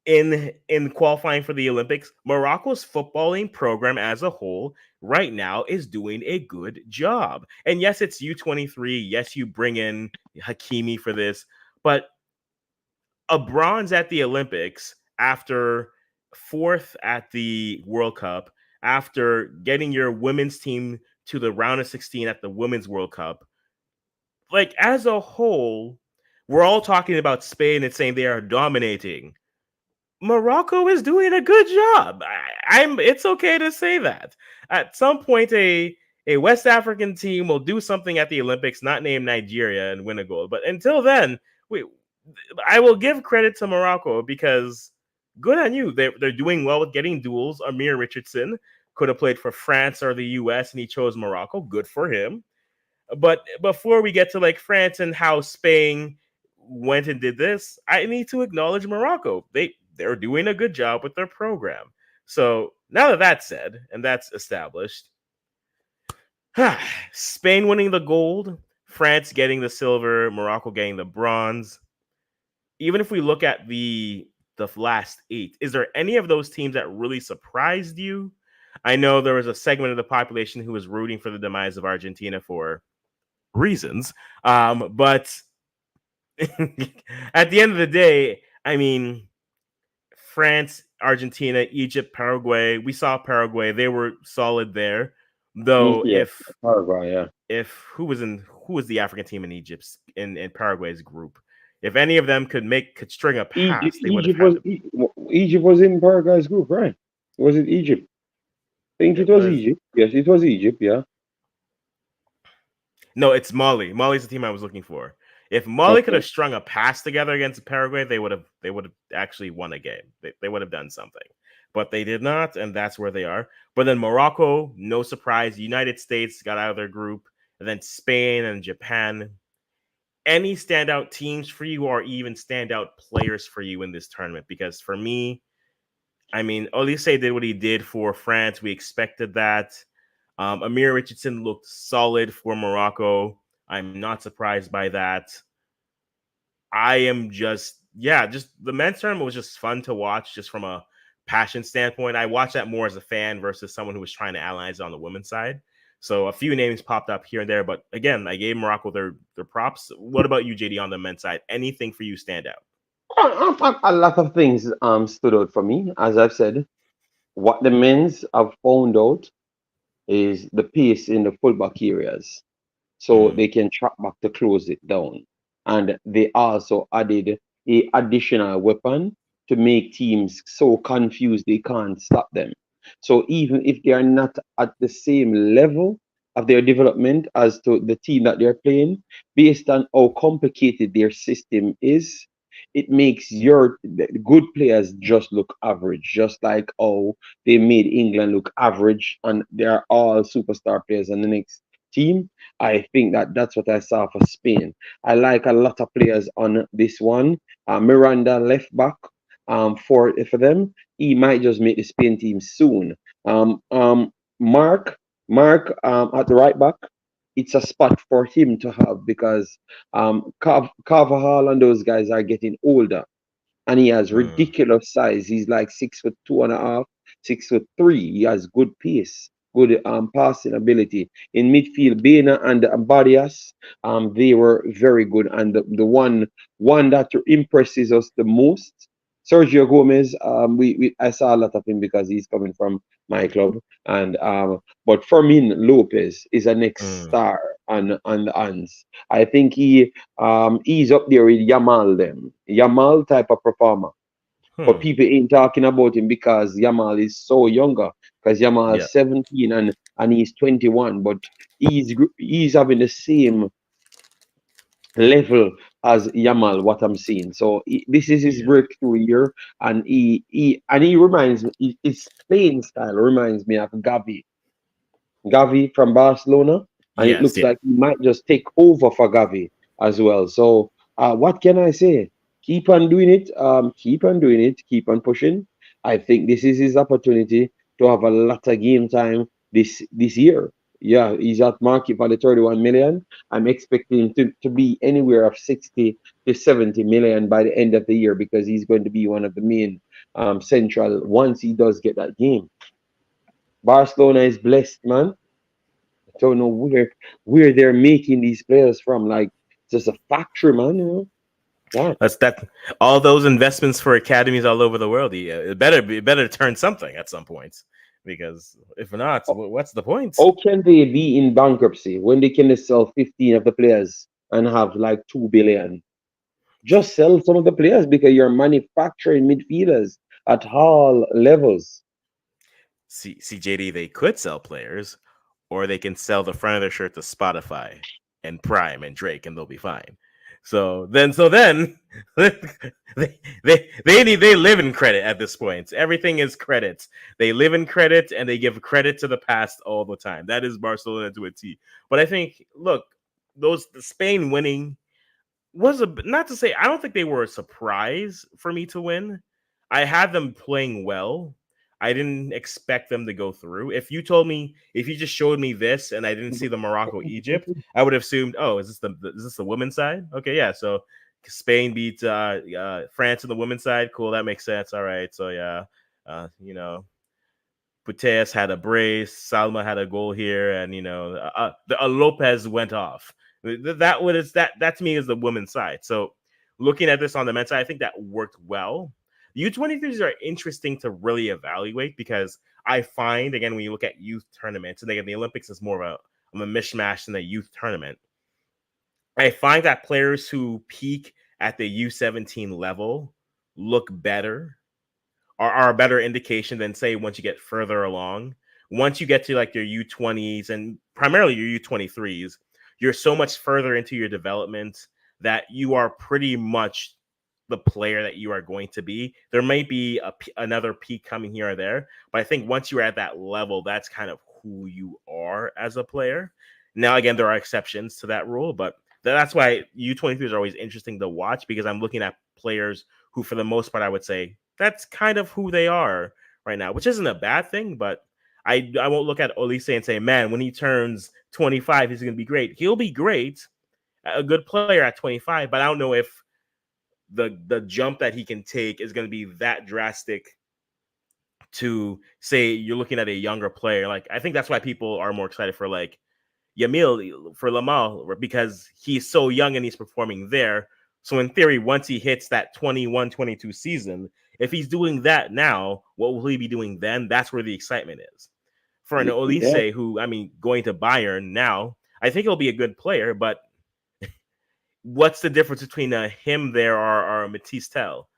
in qualifying for the Olympics. Morocco's footballing program as a whole right now is doing a good job. And yes, it's U23. Yes, you bring in Hakimi for this, but a bronze at the Olympics after fourth at the World Cup, after getting your women's team to the round of 16 at the Women's World Cup, like as a whole, we're all talking about Spain and saying they are dominating. Morocco is doing a good job. It's okay to say that. At some point, a West African team will do something at the Olympics, not name Nigeria, and win a gold. But until then, we I will give credit to Morocco because good on you. They're doing well with getting duels. Amir Richardson could have played for France or the US and he chose Morocco. Good for him. But before we get to like France and how Spain went and did this, I need to acknowledge Morocco. They're doing a good job with their program. So now that that's said and that's established, Spain winning the gold, France getting the silver, Morocco getting the bronze. Even if we look at the last eight, is there any of those teams that really surprised you? I know there was a segment of the population who was rooting for the demise of Argentina for reasons. But at the end of the day, I mean, France, Argentina, Egypt, Paraguay. We saw Paraguay; they were solid there. Though, Yeah, Paraguay, yeah. if who was the African team in Egypt's in Paraguay's group? If any of them could string a Egypt, pass, they would have Egypt had was to. Egypt was in Paraguay's group, right? Was it Egypt? I think it It was was Egypt. Yes, it was Egypt. Yeah. No, it's Mali. Mali's the team I was looking for. If Mali could Okay. have strung a pass together against Paraguay, they would have actually won a game. They would have done something. But they did not, and that's where they are. But then Morocco, no surprise. United States got out of their group, and then Spain and Japan. Any standout teams for you, or even standout players for you in this tournament? Because for me, I mean, Olise did what he did for France. We expected that. Amir Richardson looked solid for Morocco. I'm not surprised by that. I am just the men's tournament was just fun to watch, just from a passion standpoint. I watched that more as a fan versus someone who was trying to analyze it on the women's side. So a few names popped up here and there, but again, I gave Morocco their props. What about you, JD, on the men's side? Anything for you stand out? A lot of things stood out for me. As I've said, what the men's have found out is the pace in the fullback areas, so Mm, they can track back to close it down. And they also added a additional weapon to make teams so confused they can't stop them. So even if they are not at the same level of their development as to the team that they're playing, based on how complicated their system is, it makes your the good players just look average, just like how they made England look average, and they're all superstar players on the next team. I think that that's what I saw for Spain. I like a lot of players on this one. Miranda left back for them. He might just make the Spain team soon. Um, um, Mark at the right back. it's a spot for him to have because Carvajal and those guys are getting older, and he has Mm, ridiculous size. He's like 6'2.5", 6'3". He has good pace, good passing ability. In midfield, Bena and Barrias, they were very good. And the one that impresses us the most, Sergio Gomez. We I saw a lot of him because he's coming from my club. And but Fermin Lopez is a next mm, star on the hands. I think he's up there with Yamal them. Yamal type of performer. But hmm. people ain't talking about him because Yamal is so younger. Because Yamal Yeah, is 17 and he's 21. But he's having the same level as Yamal, what I'm seeing. So this is his yeah, breakthrough year, and he reminds me. His playing style reminds me of Gavi from Barcelona, and it yes, looks yeah. like he might just take over for Gavi as well. So, what can I say? Keep on doing it. Keep on doing it. Keep on pushing. I think this is his opportunity to have a lot of game time this year. Yeah, he's at market for the 31 million. I'm expecting him to be anywhere of 60 to 70 million by the end of the year because he's going to be one of the main central once he does get that game. Barcelona is blessed, man. Don't know where they're making these players from. Like just a factory, man. You know? Yeah. That's that. All those investments for academies all over the world. Yeah, it better turn something at some point, because if not, what's the point? How can they be in bankruptcy when they can sell 15 of the players and have like 2 billion? Just sell some of the players because you're manufacturing midfielders at all levels. CJD, they could sell players, or they can sell the front of their shirt to Spotify and Prime and Drake, and they'll be fine. So then, they live in credit at this point. Everything is credit. They live in credit, and they give credit to the past all the time. That is Barcelona to a T. But I think, look, those Spain winning was a, not to say I don't think they were a surprise for me to win. I had them playing well. I didn't expect them to go through. If you just showed me this and I didn't see the Morocco Egypt, I would have assumed, oh, is this the women's side? Okay, yeah. So Spain beat France on the women's side. Cool, that makes sense. All right, so yeah, you know, Puteas had a brace, Salma had a goal here, and Lopez went off. That to me is the women's side. So looking at this on the men's side, I think that worked well. U23s are interesting to really evaluate because I find, again, when you look at youth tournaments, and again the Olympics is more of a mishmash than a youth tournament. I find that players who peak at the U17 level look better, are a better indication than, say, once you get further along. Once you get to like your U20s and primarily your U23s, you're so much further into your development that you are pretty much the player that you are going to be. There may be another peak coming here or there, but I think once you're at that level, that's kind of who you are as a player. Now, again, there are exceptions to that rule, but that's why U23s are always interesting to watch, because I'm looking at players who, for the most part, I would say that's kind of who they are right now, which isn't a bad thing. But I won't look at Olise and say, man, when he turns 25, he's going to be great. He'll be great, a good player at 25, but I don't know if the jump that he can take is going to be that drastic to say you're looking at a younger player. Like, I think that's why people are more excited for like Yamil, for Lamal, because he's so young and he's performing there. So in theory, once he hits that 21-22 season, if he's doing that now, what will he be doing then? That's where the excitement is. For an Yeah. Olise, who, I mean, going to Bayern now, I think he'll be a good player, but what's the difference between him there or Matisse Tell,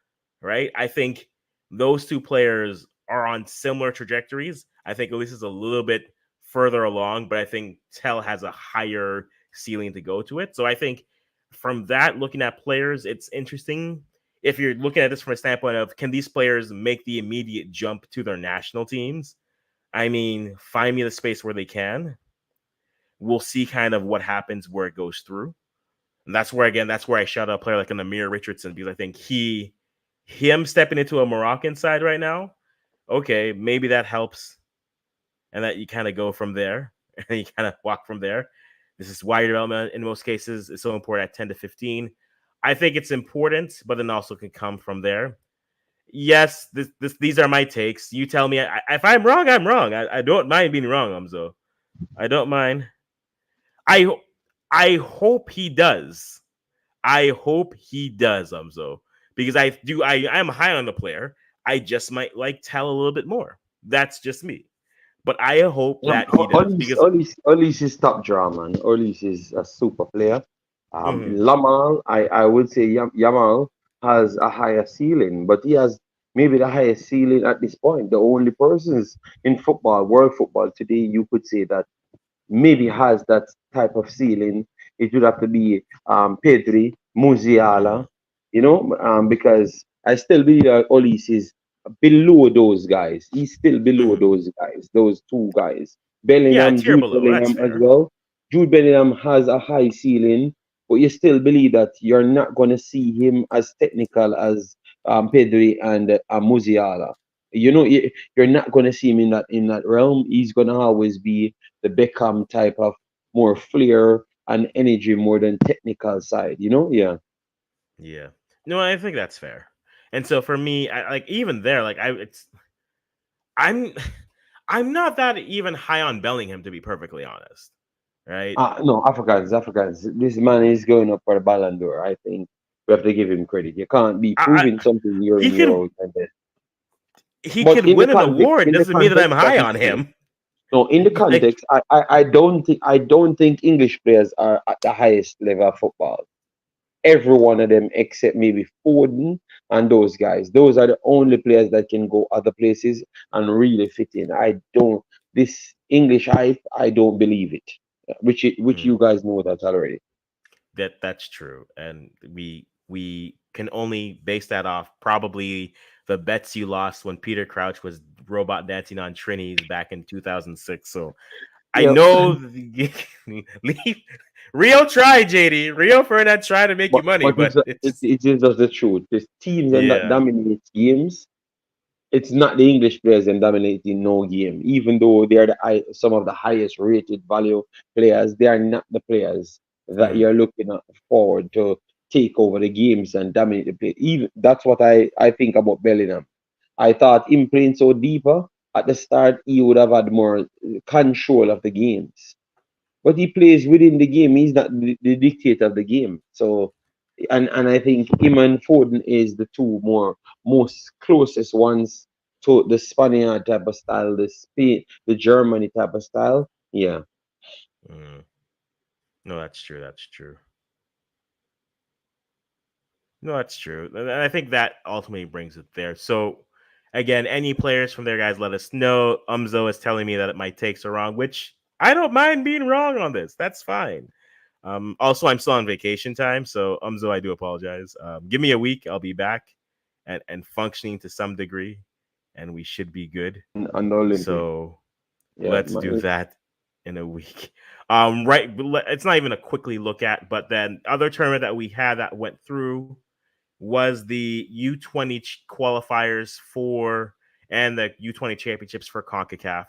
right? I think those two players are on similar trajectories. I think Elise is a little bit further along, but I think Tell has a higher ceiling to go to it. So I think from that, looking at players, it's interesting. If you're looking at this from a standpoint of, can these players make the immediate jump to their national teams? I mean, find me the space where they can. We'll see kind of what happens where it goes through. And that's where I shout out a player like an Amir Richardson, because I think him stepping into a Moroccan side right now, okay, maybe that helps, and that you kind of go from there and you kind of walk from there. This is why development in most cases is so important at 10 to 15. I think it's important, but then also can come from there. Yes, these are my takes. You tell me if I'm wrong. I'm wrong. I don't mind being wrong, Umzo. I don't mind. I I hope he does. I hope he does, Umzo, because I'm high on the player. I just might like Tell a little bit more. That's just me. But I hope that he does because Olis is top draw, man. Olis is a super player. mhm, Lamal, I would say Yamal has a higher ceiling, but he has maybe the highest ceiling at this point. The only persons in football, world football today, you could say that maybe has that type of ceiling, it would have to be Pedri, mhm, Musiala, because I still believe that Olis is below those guys. He's still below mhm. those guys, those two guys. Yeah, a Bellingham, tier Jude below. That's Bellingham as fair. well. Jude Bellingham has a high ceiling, but you still believe that you're not going to see him as technical as Pedri and Musiala. You're not going to see him in that realm. He's going to always be the Beckham type of more flair and energy more than technical side, Yeah. Yeah. No, I think that's fair. And so for me, I like even there, like I'm I'm not that even high on Bellingham to be perfectly honest. Right? No, Africans. This man is going up for the Ballon d'Or. I think we have to give him credit. You can't be proving I something year he in, year can out. And then, he but can win an award. in the Doesn't mean that I'm context that high he on plays, him. no, in the Like context, I don't think English players are at the highest level of football. Every one of them except maybe Foden and those guys. Those are the only players that can go other places and really fit in. This English hype, I don't believe it. Which mm, you guys know that already. that's true, and we can only base that off probably the bets you lost when Peter Crouch was robot dancing on Trinities back in 2006. So I Yeah, know leave, Rio tried, JD. Rio Ferdinand tried to make you money, but but it's it, just it is just the truth. There's teams that yeah. dominate games. It's not the English players that dominating no game. Even though they are some of the highest rated value players, they are not the players that Mhm, you're looking at forward to take over the games and dominate the play. Even that's what I think about Bellingham. I thought him playing so deeper at the start, he would have had more control of the games. But he plays within the game. He's not the dictator of the game. So, and I think him and Foden is the two most closest ones to the Spaniard type of style, the Spain, the Germany type of style. Yeah. mhm. No, that's true. That's true. No, that's true. And I think that ultimately brings it there. So, again, any players from there, guys, let us know. Umzo is telling me that my takes are wrong, which I don't mind being wrong on this. That's fine. Also, I'm still on vacation time, so Umzo, I do apologize. Give me a week, I'll be back and functioning to some degree, and we should be good. And the Olympic. So Yeah. let's do that in a week. Right, it's not even a quickly look at, but then other tournament that we had that went through was the U20 qualifiers for and the U20 championships for CONCACAF.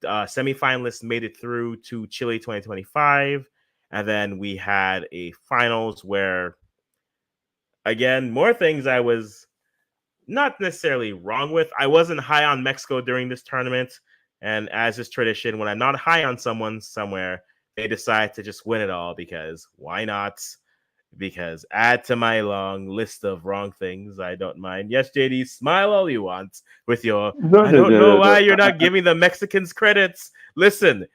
Semifinalists made it through to Chile 2025. And then we had a finals where, again, more things I was not necessarily wrong with. I wasn't high on Mexico during this tournament. And as is tradition, when I'm not high on someone somewhere, they decide to just win it all because why not? Because add to my long list of wrong things, I don't mind. Yes, JD, smile all you want with your No, I no, don't no, know no, why no. you're not giving the Mexicans credits. Listen,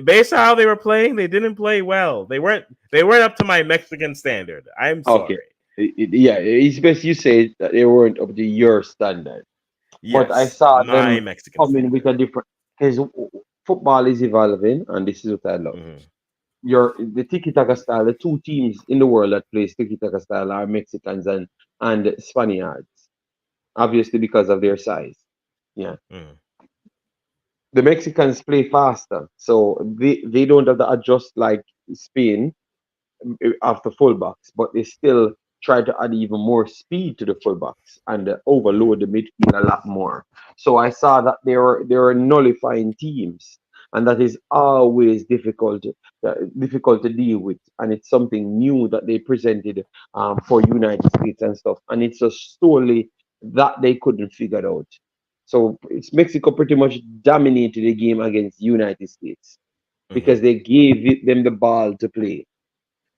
based on how they were playing, they didn't play well. They weren't up to my Mexican standard. I'm Okay. sorry. Yeah, it's best you say that they weren't up to your standard. But I Yes, saw my them Mexican coming with a standard. different because football is evolving, and this is what I love. Mhm, The tiki taka style, the two teams in the world that plays tiki taka style are Mexicans and Spaniards, obviously because of their size. Yeah. mhm, The Mexicans play faster, so they don't have to adjust like Spain after fullbacks, but they still try to add even more speed to the fullbacks and mhm, overload the midfield a lot more. So I saw that they were nullifying teams. and that is always difficult to deal with, and it's something new that they presented for United States and stuff, and it's just solely that they couldn't figure it out. So it's Mexico pretty much dominated the game against United States Hmm. because they gave them the ball to play.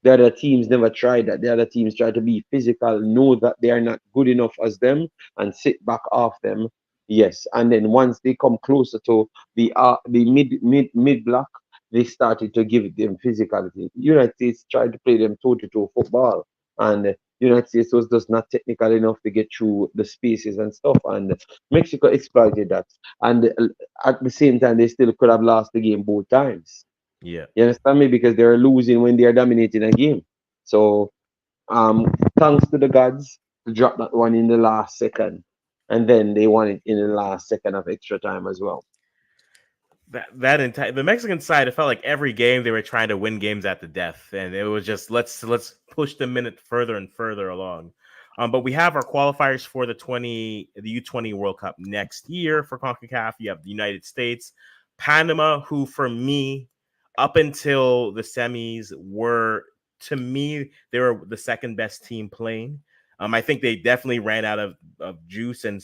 The other teams never tried that. The other teams try to be physical, know that they are not good enough as them, and sit back off them. Yes, and then once they come closer to the mid block, they started to give them physicality. United States tried to play them toe to toe football, and United States was just not technical enough to get through the spaces and stuff. And Mexico exploited that. And at the same time, they still could have lost the game both times. Yeah. You understand me? Because they're losing when they are dominating a game. So thanks to the gods to drop that one in the last second. And then they won it in the last second of extra time as well. That entire the Mexican side, it felt like every game they were trying to win games at the death, and it was just let's push the minute further and further along. But we have our qualifiers for the U20 World Cup next year for CONCACAF. You have the United States, Panama, who for me, up until the semis, were to me they were the second best team playing. I think they definitely ran out of juice and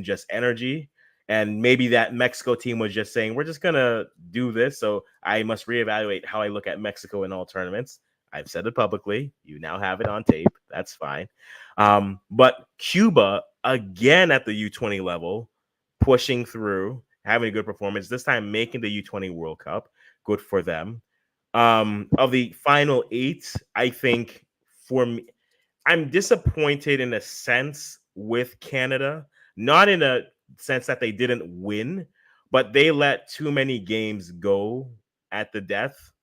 just energy, and maybe that Mexico team was just saying, we're just going to do this. So I must reevaluate how I look at Mexico in all tournaments. I've said it publicly. You now have it on tape. That's fine. But Cuba, again at the U20 level, pushing through, having a good performance, this time making the U20 World Cup. Good for them. Of the final eight, I think for me, I'm disappointed in a sense with Canada, not in a sense that they didn't win, but they let too many games go at the death.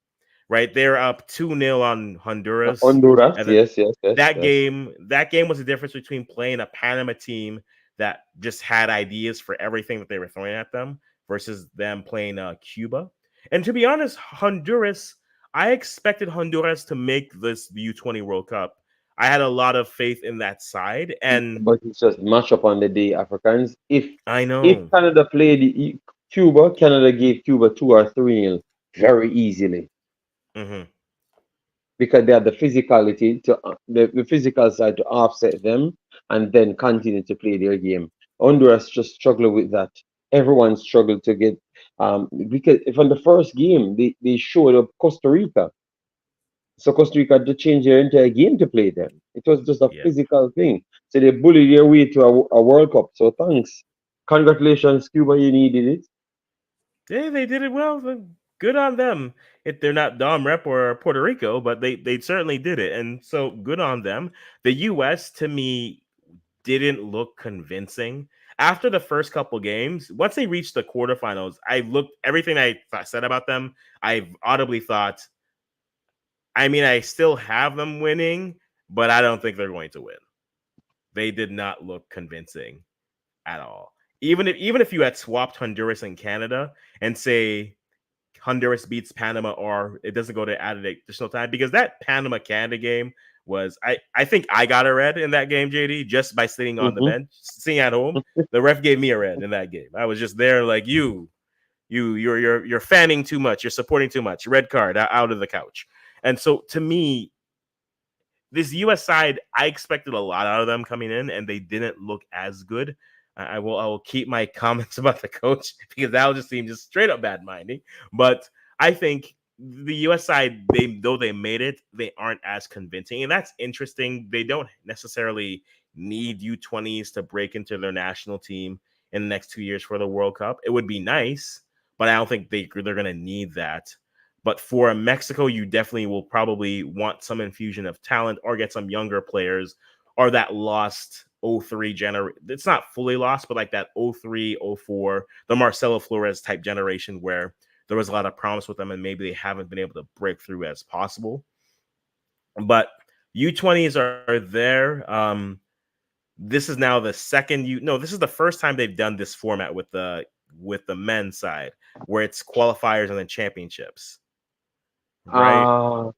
Right, they're up 2-0 on Honduras, Honduras, and yes, yes, yes, yes. that game was the difference between playing a Panama team that just had ideas for everything that they were throwing at them versus them playing Cuba. And to be honest, Honduras, I expected Honduras to make this U20 World Cup. I had a lot of faith in that side, and But it's just mash up on the day, Africans. I If know. Canada played Cuba, Canada gave Cuba 2 or 3 nil very easily Hmm. because they had the physicality to the physical side to offset them and then continue to play their game. Honduras just struggled with that. Everyone struggled to get because from the first game they showed up Costa Rica. So Costa Rica had to change their entire game to play them. It was just a Yeah. physical thing. So they bullied their way to a World Cup. So thanks. Congratulations, Cuba, you needed it. Yeah, they did it well. Good on them. If they're not Dom Rep or Puerto Rico, but they certainly did it, and so good on them. The U.S. to me didn't look convincing after the first couple games. Once they reached the quarterfinals, I looked everything said about them. I've audibly thought. I mean, I still have them winning, but I don't think they're going to win. They did not look convincing at all. Even if you had swapped Honduras and Canada and say Honduras beats Panama or it doesn't go to added additional time, because that Panama Canada game was I think I got a red in that game, JD, just by sitting on the Hmm. bench, sitting at home. The ref gave me a red in that game. I was just there like you're fanning too much, you're supporting too much. Red card out of the couch. And so to me, this US side, I expected a lot out of them coming in, and they didn't look as good. I will keep my comments about the coach because that'll just seem just straight up bad minding. But I think the US side, they made it, they aren't as convincing. And that's interesting. They don't necessarily need U20s to break into their national team in the next 2 years for the World Cup. It would be nice, but I don't think they're gonna need that. But for Mexico, you definitely will probably want some infusion of talent or get some younger players or that lost '03 generation. It's not fully lost, but like that '03, '04, the Marcelo Flores type generation where there was a lot of promise with them and maybe they haven't been able to break through as possible. But U20s are there. This is now the second this is the first time they've done this format with the men's side where it's qualifiers and then championships, right? Uh,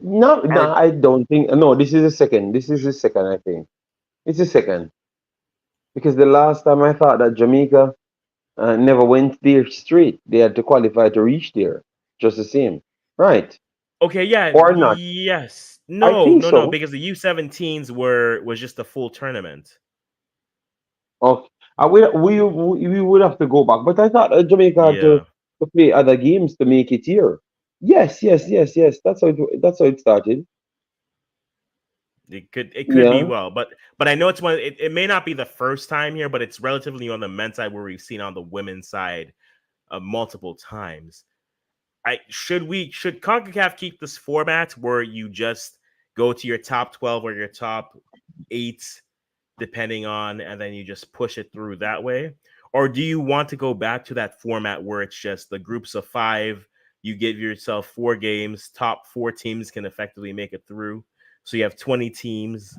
no, no, Are I don't think. No, this is the second. This is the second, I think. It's the second. Because the last time I thought that Jamaica never went there straight. They had to qualify to reach there, just the same, right? Okay, yeah, Or not? yes. I No, think no, no, so. because the U17s was just a full tournament. Okay, we would have to go back, but I thought Jamaica had Yeah. to play other games to make it here. Yes, yes, yes, yes. That's how it started. It could be Yeah, well, but I know it's one. It may not be the first time here, but it's relatively on the men's side where we've seen on the women's side multiple times. Should CONCACAF keep this format where you just go to your top 12 or your top 8 depending on, and then you just push it through that way? Or do you want to go back to that format where it's just the groups of 5, you give yourself 4 games, top 4 teams can effectively make it through. So you have 20 teams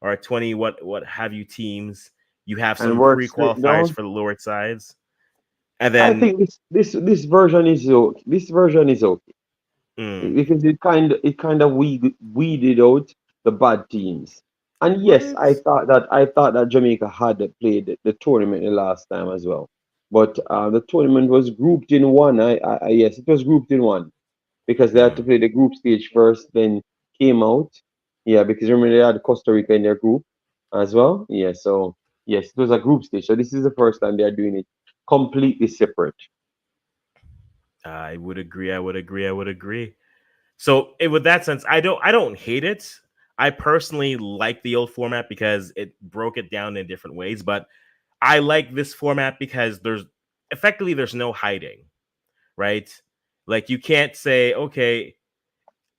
or 20 what have you teams. You have and some work straight pre-qualifiers down. for the lower sides. And I then think this version is okay. This version is okay mm, because it kind of weeded out the bad teams. And yes, what? I thought that Jamaica had played the tournament the last time as well, but the tournament was grouped in one. Yes, it was grouped in one because they had to Mm. play the group stage first, then came out. Yeah, because remember they had Costa Rica in their group as well. Yeah, so yes, it was a group stage. So this is the first time they are doing it completely separate. I would agree. I would agree. I would agree. So with that sense, I don't hate it. I personally like the old format because it broke it down in different ways, but I like this format because there's no hiding, right? Like you can't say, okay,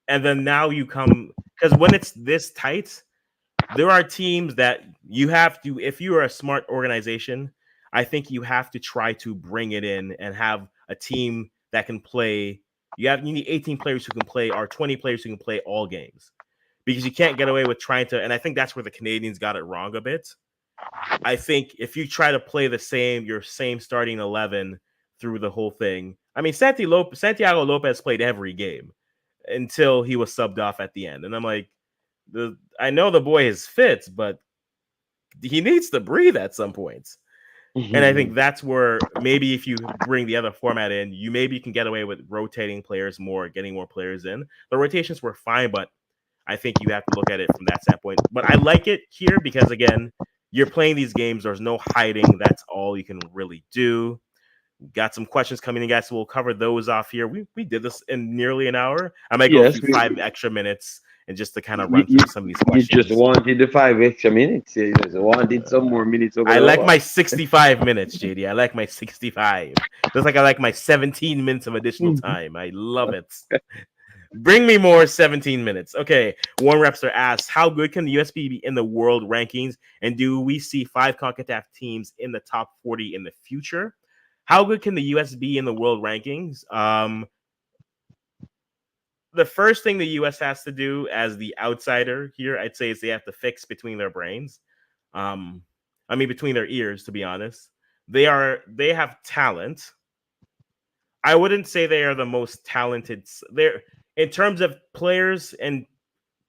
and then now you come because when it's this tight, there are teams that you have to, if you are a smart organization, I think you have to try to bring it in and have a team that can play. You need 18 players who can play or 20 players who can play all games because you can't get away with trying to. And I think that's where the Canadians got it wrong a bit. I think if you try to play your same starting 11 through the whole thing, I mean, Santiago Lopez played every game until he was subbed off at the end, and I'm like, I know the boy is fit, but he needs to breathe at some point. And I think that's where maybe if you bring the other format in, you maybe can get away with rotating players more, getting more players in. The rotations were fine, but I think you have to look at it from that standpoint. But I like it here because again, you're playing these games. There's no hiding. That's all you can really do. Got some questions coming in, guys. So we'll cover those off here. We did this in nearly an hour. I might go a Yes, few 5 extra minutes and just to kind of you, run you, through some of these you just questions. wanted the 5 extra minutes. You just wanted some more minutes over I the like hour. my 65 minutes, JD. I like my 65. Just like I like my 17 minutes of additional time. I love it. Bring me more 17 minutes. Okay. Warren Repster asks, how good can the USB be in the world rankings? And do we see 5 CONCACAF teams in the top 40 in the future? How good can the US be in the world rankings? The first thing the US has to do as the outsider here, I'd say, is they have to fix between their brains. Um, I mean, between their ears, to be honest. They have talent. I wouldn't say they are the most talented. They're in terms of players and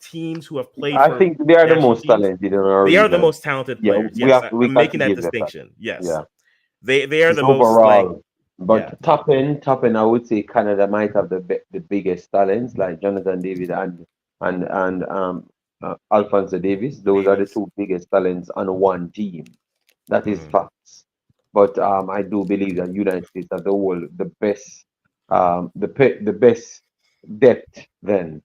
teams who have played I for think they are the national most teams. talented in our They are the region. most talented Yeah, players. Yes, we I'm got to making that give them that. distinction. Yes, Yeah, they are just the most like overall. yeah. But top end, I would say Canada might have the biggest talents like Jonathan David and Alphonso Davis. Those are the Davis. two biggest talents on one team. That is Mm, facts. But I do believe that United States as a whole, the best depth. Then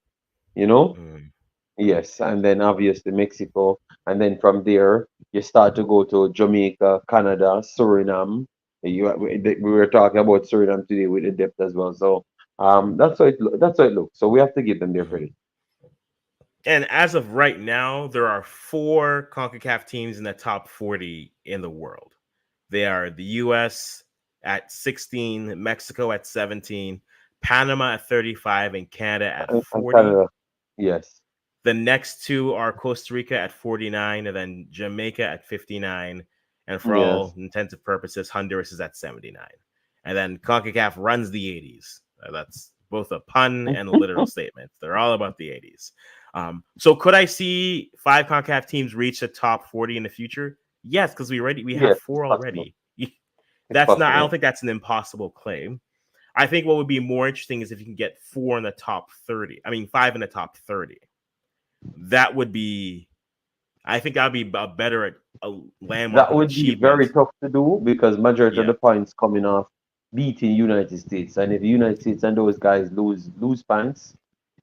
you know, mm. yes, and then obviously Mexico, and then from there you start to go to Jamaica, Canada, Suriname. We were talking about Suriname today with the depth as well. So that's how it looks. So we have to give them their Mm. credit. And as of right now, there are 4 CONCACAF teams in the top 40 in the world. They are the US at 16, Mexico at 17, Panama at 35, and Canada at And 40. Canada, yes, The next two are Costa Rica at 49, and then Jamaica at 59. And for yes. all intensive purposes, Honduras is at 79. And then CONCACAF runs the 80s. That's both a pun and a literal statement. They're all about the 80s. So could I see 5 CONCACAF teams reach the top 40 in the future? Yes, because we have Yes, it's 4 possible. already. It's I don't possible. think that's an impossible claim. I think what would be more interesting is if you can get 4 in the top 30. I mean, 5 in the top 30. That would be, I think that would be a better a landmark That of would be very achievement. tough to do because majority of Yeah, the points coming off beating United States, and if the United States and those guys lose points,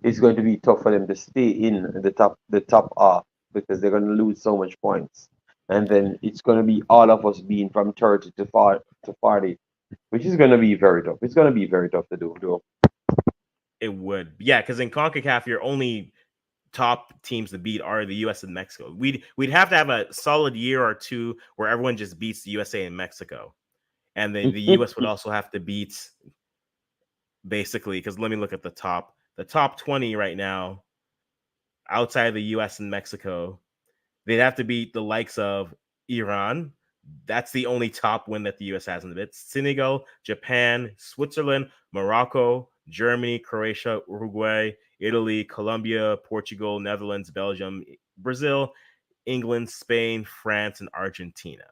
it's going to be tough for them to stay in the top half because they're going to lose so much points, and then it's going to be all of us being from 30 to 40, which is going to be very tough. It's going to be very tough to do, though. it would. Yeah, because in CONCACAF, your only top teams to beat are the US and Mexico. We'd have to have a solid year or two where everyone just beats the USA and Mexico. And the US would also have to beat basically, because let me look at the top 20 right now outside of the US and Mexico. They'd have to beat the likes of Iran. That's the only top win that the US has in the bit. Senegal, Japan, Switzerland, Morocco, Germany, Croatia, Uruguay, Italy, Colombia, Portugal, Netherlands, Belgium, Brazil, England, Spain, France, and Argentina.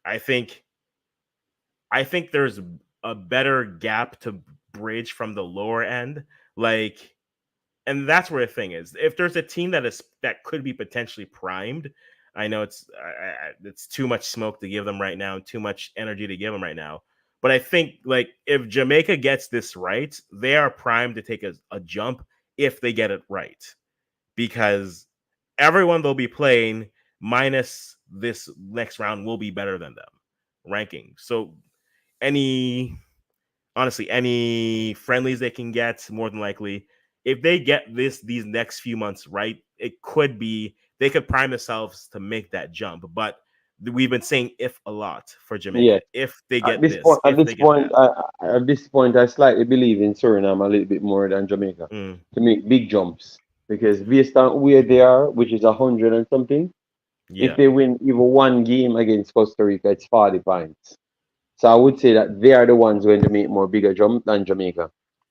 I think there's a better gap to bridge from the lower end. Like, and that's where the thing is. If there's a team that could be potentially primed, I know it's too much smoke to give them right now, and too much energy to give them right now. But I think like if Jamaica gets this right, they are primed to take a jump if they get it right, because everyone they'll be playing minus this next round will be better than them ranking. So any honestly, any friendlies they can get, more than likely, if they get these next few months right, it could be they could prime themselves to make that jump. But we've been saying if a lot for Yeah. Jamaica. If they At get this this, point, at if this they get point, that. at this point, I slightly believe in Suriname a little bit more than Jamaica Mm, to make big jumps because based on where they are, which is 100 and something, if yeah. they win even one game against Costa Rica, it's 40 points. So I would say that they are the ones going to make more bigger jump than Jamaica.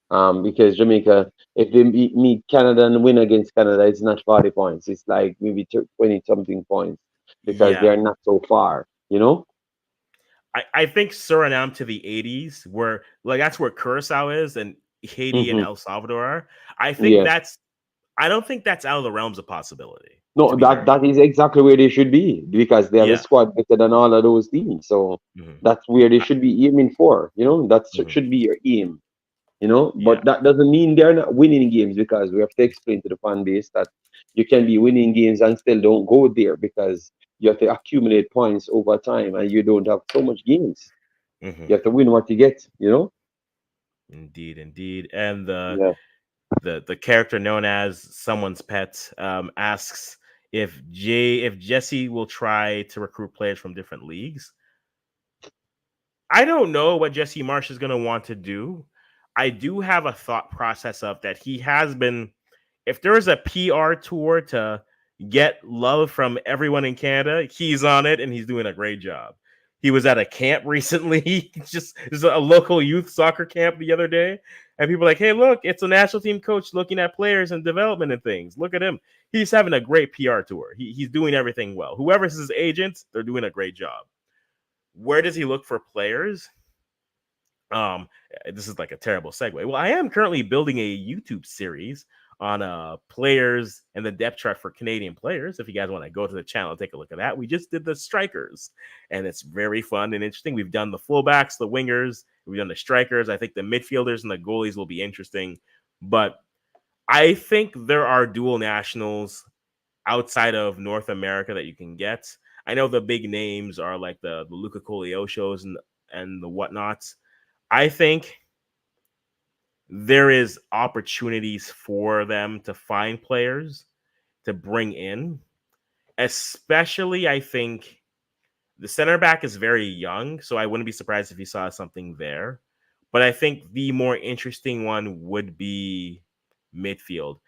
Because Jamaica, if they meet Canada and win against Canada, it's not 40 points. It's like maybe 20 something points because they Yeah. are not so far, you know? I think Suriname to the 80s, where like that's where Curacao is and Haiti and Hmm. El Salvador are. I think Yeah. that's I don't think that's out of the realms of possibility, to No, be that very that is honest. exactly where they should be because they have a Yeah. squad better than all of those teams. So Hmm. that's where they should be aiming for. That Hmm. should be your aim. Yeah. But that doesn't mean they're not winning games because we have to explain to the fan base that you can be winning games and still don't go there because you have to accumulate points over time and you don't have so much games. Hmm. You have to win what you get. Indeed, indeed. And the Yeah. the the character known as someone's pet asks if Jesse will try to recruit players from different leagues. I don't know what Jesse Marsh is going to want to do. I do have a thought process of that he has been. If there is a PR tour to get love from everyone in Canada, he's on it and he's doing a great job. He was at a camp recently, just a local youth soccer camp the other day, and people were like, "Hey, look, it's a national team coach looking at players and development and things. Look at him. He's having a great PR tour. He's doing everything well. Whoever's his agent, they're doing a great job. Where does he look for players? Um, this is like a terrible segue. Well, I am currently building a YouTube series on players and the depth chart for Canadian players. If you guys want to go to the channel and take a look at that, we just did the strikers, and it's very fun and interesting. We've done the fullbacks, the wingers, we've done the strikers. I think the midfielders and the goalies will be interesting, but I think there are dual nationals outside of North America that you can get. I know the big names are like the Luca Colio shows and the whatnots. I think there is opportunities for them to find players to bring in. Especially, I think the center back is very young, so I wouldn't be surprised if you saw something there. But I think the more interesting one would be midfield.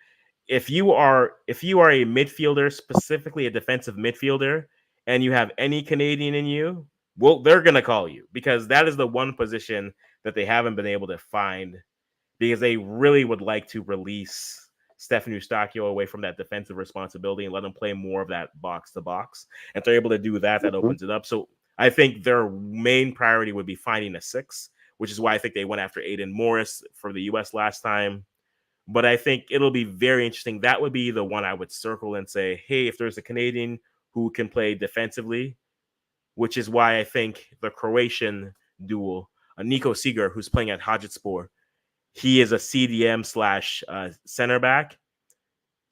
If you are a midfielder, specifically a defensive midfielder, and you have any Canadian in you, well, they're gonna call you because that is the one position that they haven't been able to find because they really would like to release Stephen Eustachio away from that defensive responsibility and let him play more of that box to box. And if they're able to do that, that Mhm. opens it up. So I think their main priority would be finding a 6, which is why I think they went after Aiden Morris for the U.S. last time. But I think it'll be very interesting. That would be the one I would circle and say, hey, if there's a Canadian who can play defensively, which is why I think the Croatian duel, Nico Seeger, who's playing at Hajitspor, he is a CDM slash center back,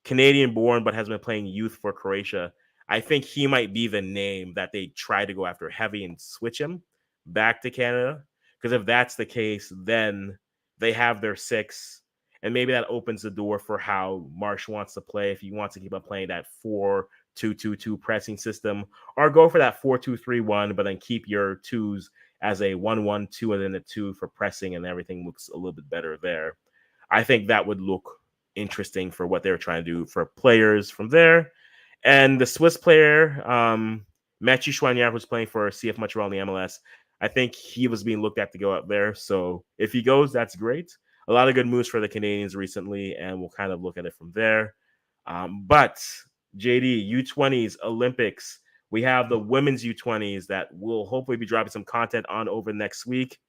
Canadian born, but has been playing youth for Croatia. I think he might be the name that they try to go after heavy and switch him back to Canada. Because if that's the case, then they have their 6. And maybe that opens the door for how Marsh wants to play. If he wants to keep on playing that 4-2-2-2 pressing system, or go for that 4-2-3-1, but then keep your 2s as a 1-1-2 and then a 2 for pressing, and everything looks a little bit better there. I think that would look interesting for what they're trying to do for players from there. And the Swiss player, Mathieu Chouanière, who's playing for CF Montreal in the MLS, I think he was being looked at to go out there. So if he goes, that's great. A lot of good moves for the Canadians recently, and we'll kind of look at it from there. But JD, U20s, Olympics, we have the women's U20s that we'll hopefully be dropping some content on over next week.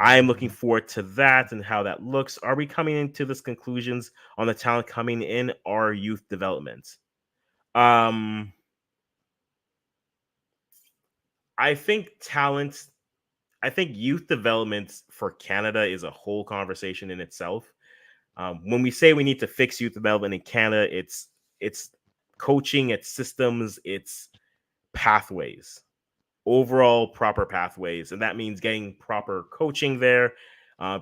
I am looking forward to that and how that looks. Are we coming into this conclusions on the talent coming in our youth development? I think youth development for Canada is a whole conversation in itself. When we say we need to fix youth development in Canada, it's coaching, it's systems, it's pathways. Overall proper pathways, and that means getting proper coaching there,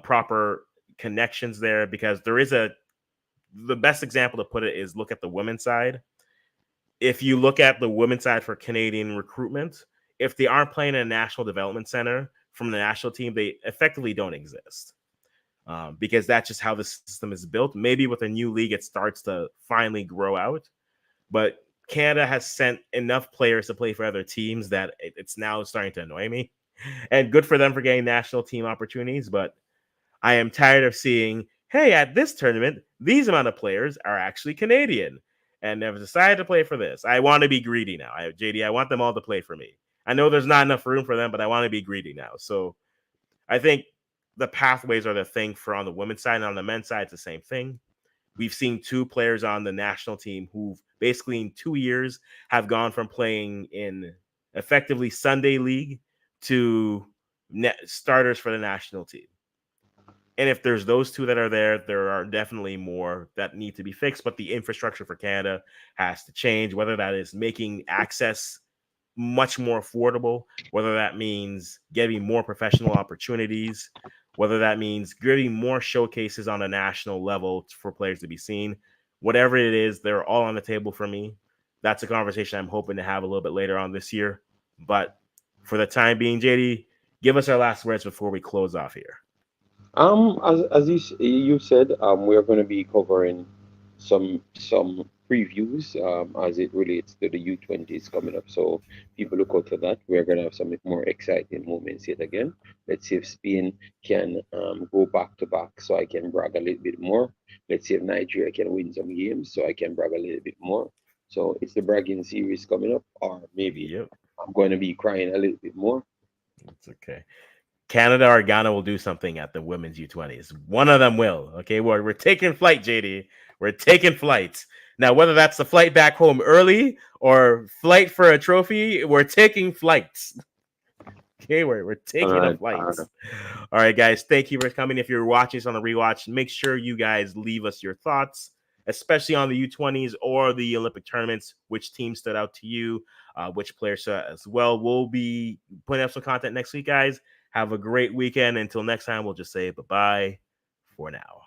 proper connections there, because there is the best example to put it is look at the women's side. If you look at the women's side for Canadian recruitment, if they aren't playing in a national development center from the national team, they effectively don't exist, because that's just how the system is built. Maybe with a new league, it starts to finally grow out, but Canada has sent enough players to play for other teams that it's now starting to annoy me. And good for them for getting national team opportunities, but I am tired of seeing, hey, at this tournament, these amount of players are actually Canadian and have decided to play for this. I want to be greedy now. JD, I want them all to play for me. I know there's not enough room for them, but I want to be greedy now. So I think the pathways are the thing for on the women's side, and on the men's side, it's the same thing. We've seen 2 players on the national team who've basically in 2 years have gone from playing in effectively Sunday league to starters for the national team. And if there's those 2 that are there are definitely more that need to be fixed, but the infrastructure for Canada has to change, whether that is making access much more affordable, whether that means getting more professional opportunities, whether that means giving more showcases on a national level for players to be seen. Whatever it is, they're all on the table for me. That's a conversation I'm hoping to have a little bit later on this year. But for the time being, JD, give us our last words before we close off here. As you said, we are going to be covering some previews as it relates to the U20s coming up. So people look out for that. We're going to have some more exciting moments yet again. Let's see if Spain can go back to back, so I can brag a little bit more. Let's see if Nigeria can win some games, so I can brag a little bit more. So it's the bragging series coming up, or maybe I'm going to be crying a little bit more. It's okay. Canada or Ghana will do something at the women's U20s. One of them will. Okay, we're taking flight, JD. We're taking flight. Now, whether that's the flight back home early or flight for a trophy, we're taking flights. Okay, we're taking a flight. All right, guys, thank you for coming. If you're watching this on a rewatch, make sure you guys leave us your thoughts, especially on the U20s or the Olympic tournaments. Which team stood out to you? Which players stood out as well? We'll be putting up some content next week, guys. Have a great weekend. Until next time, we'll just say bye-bye for now.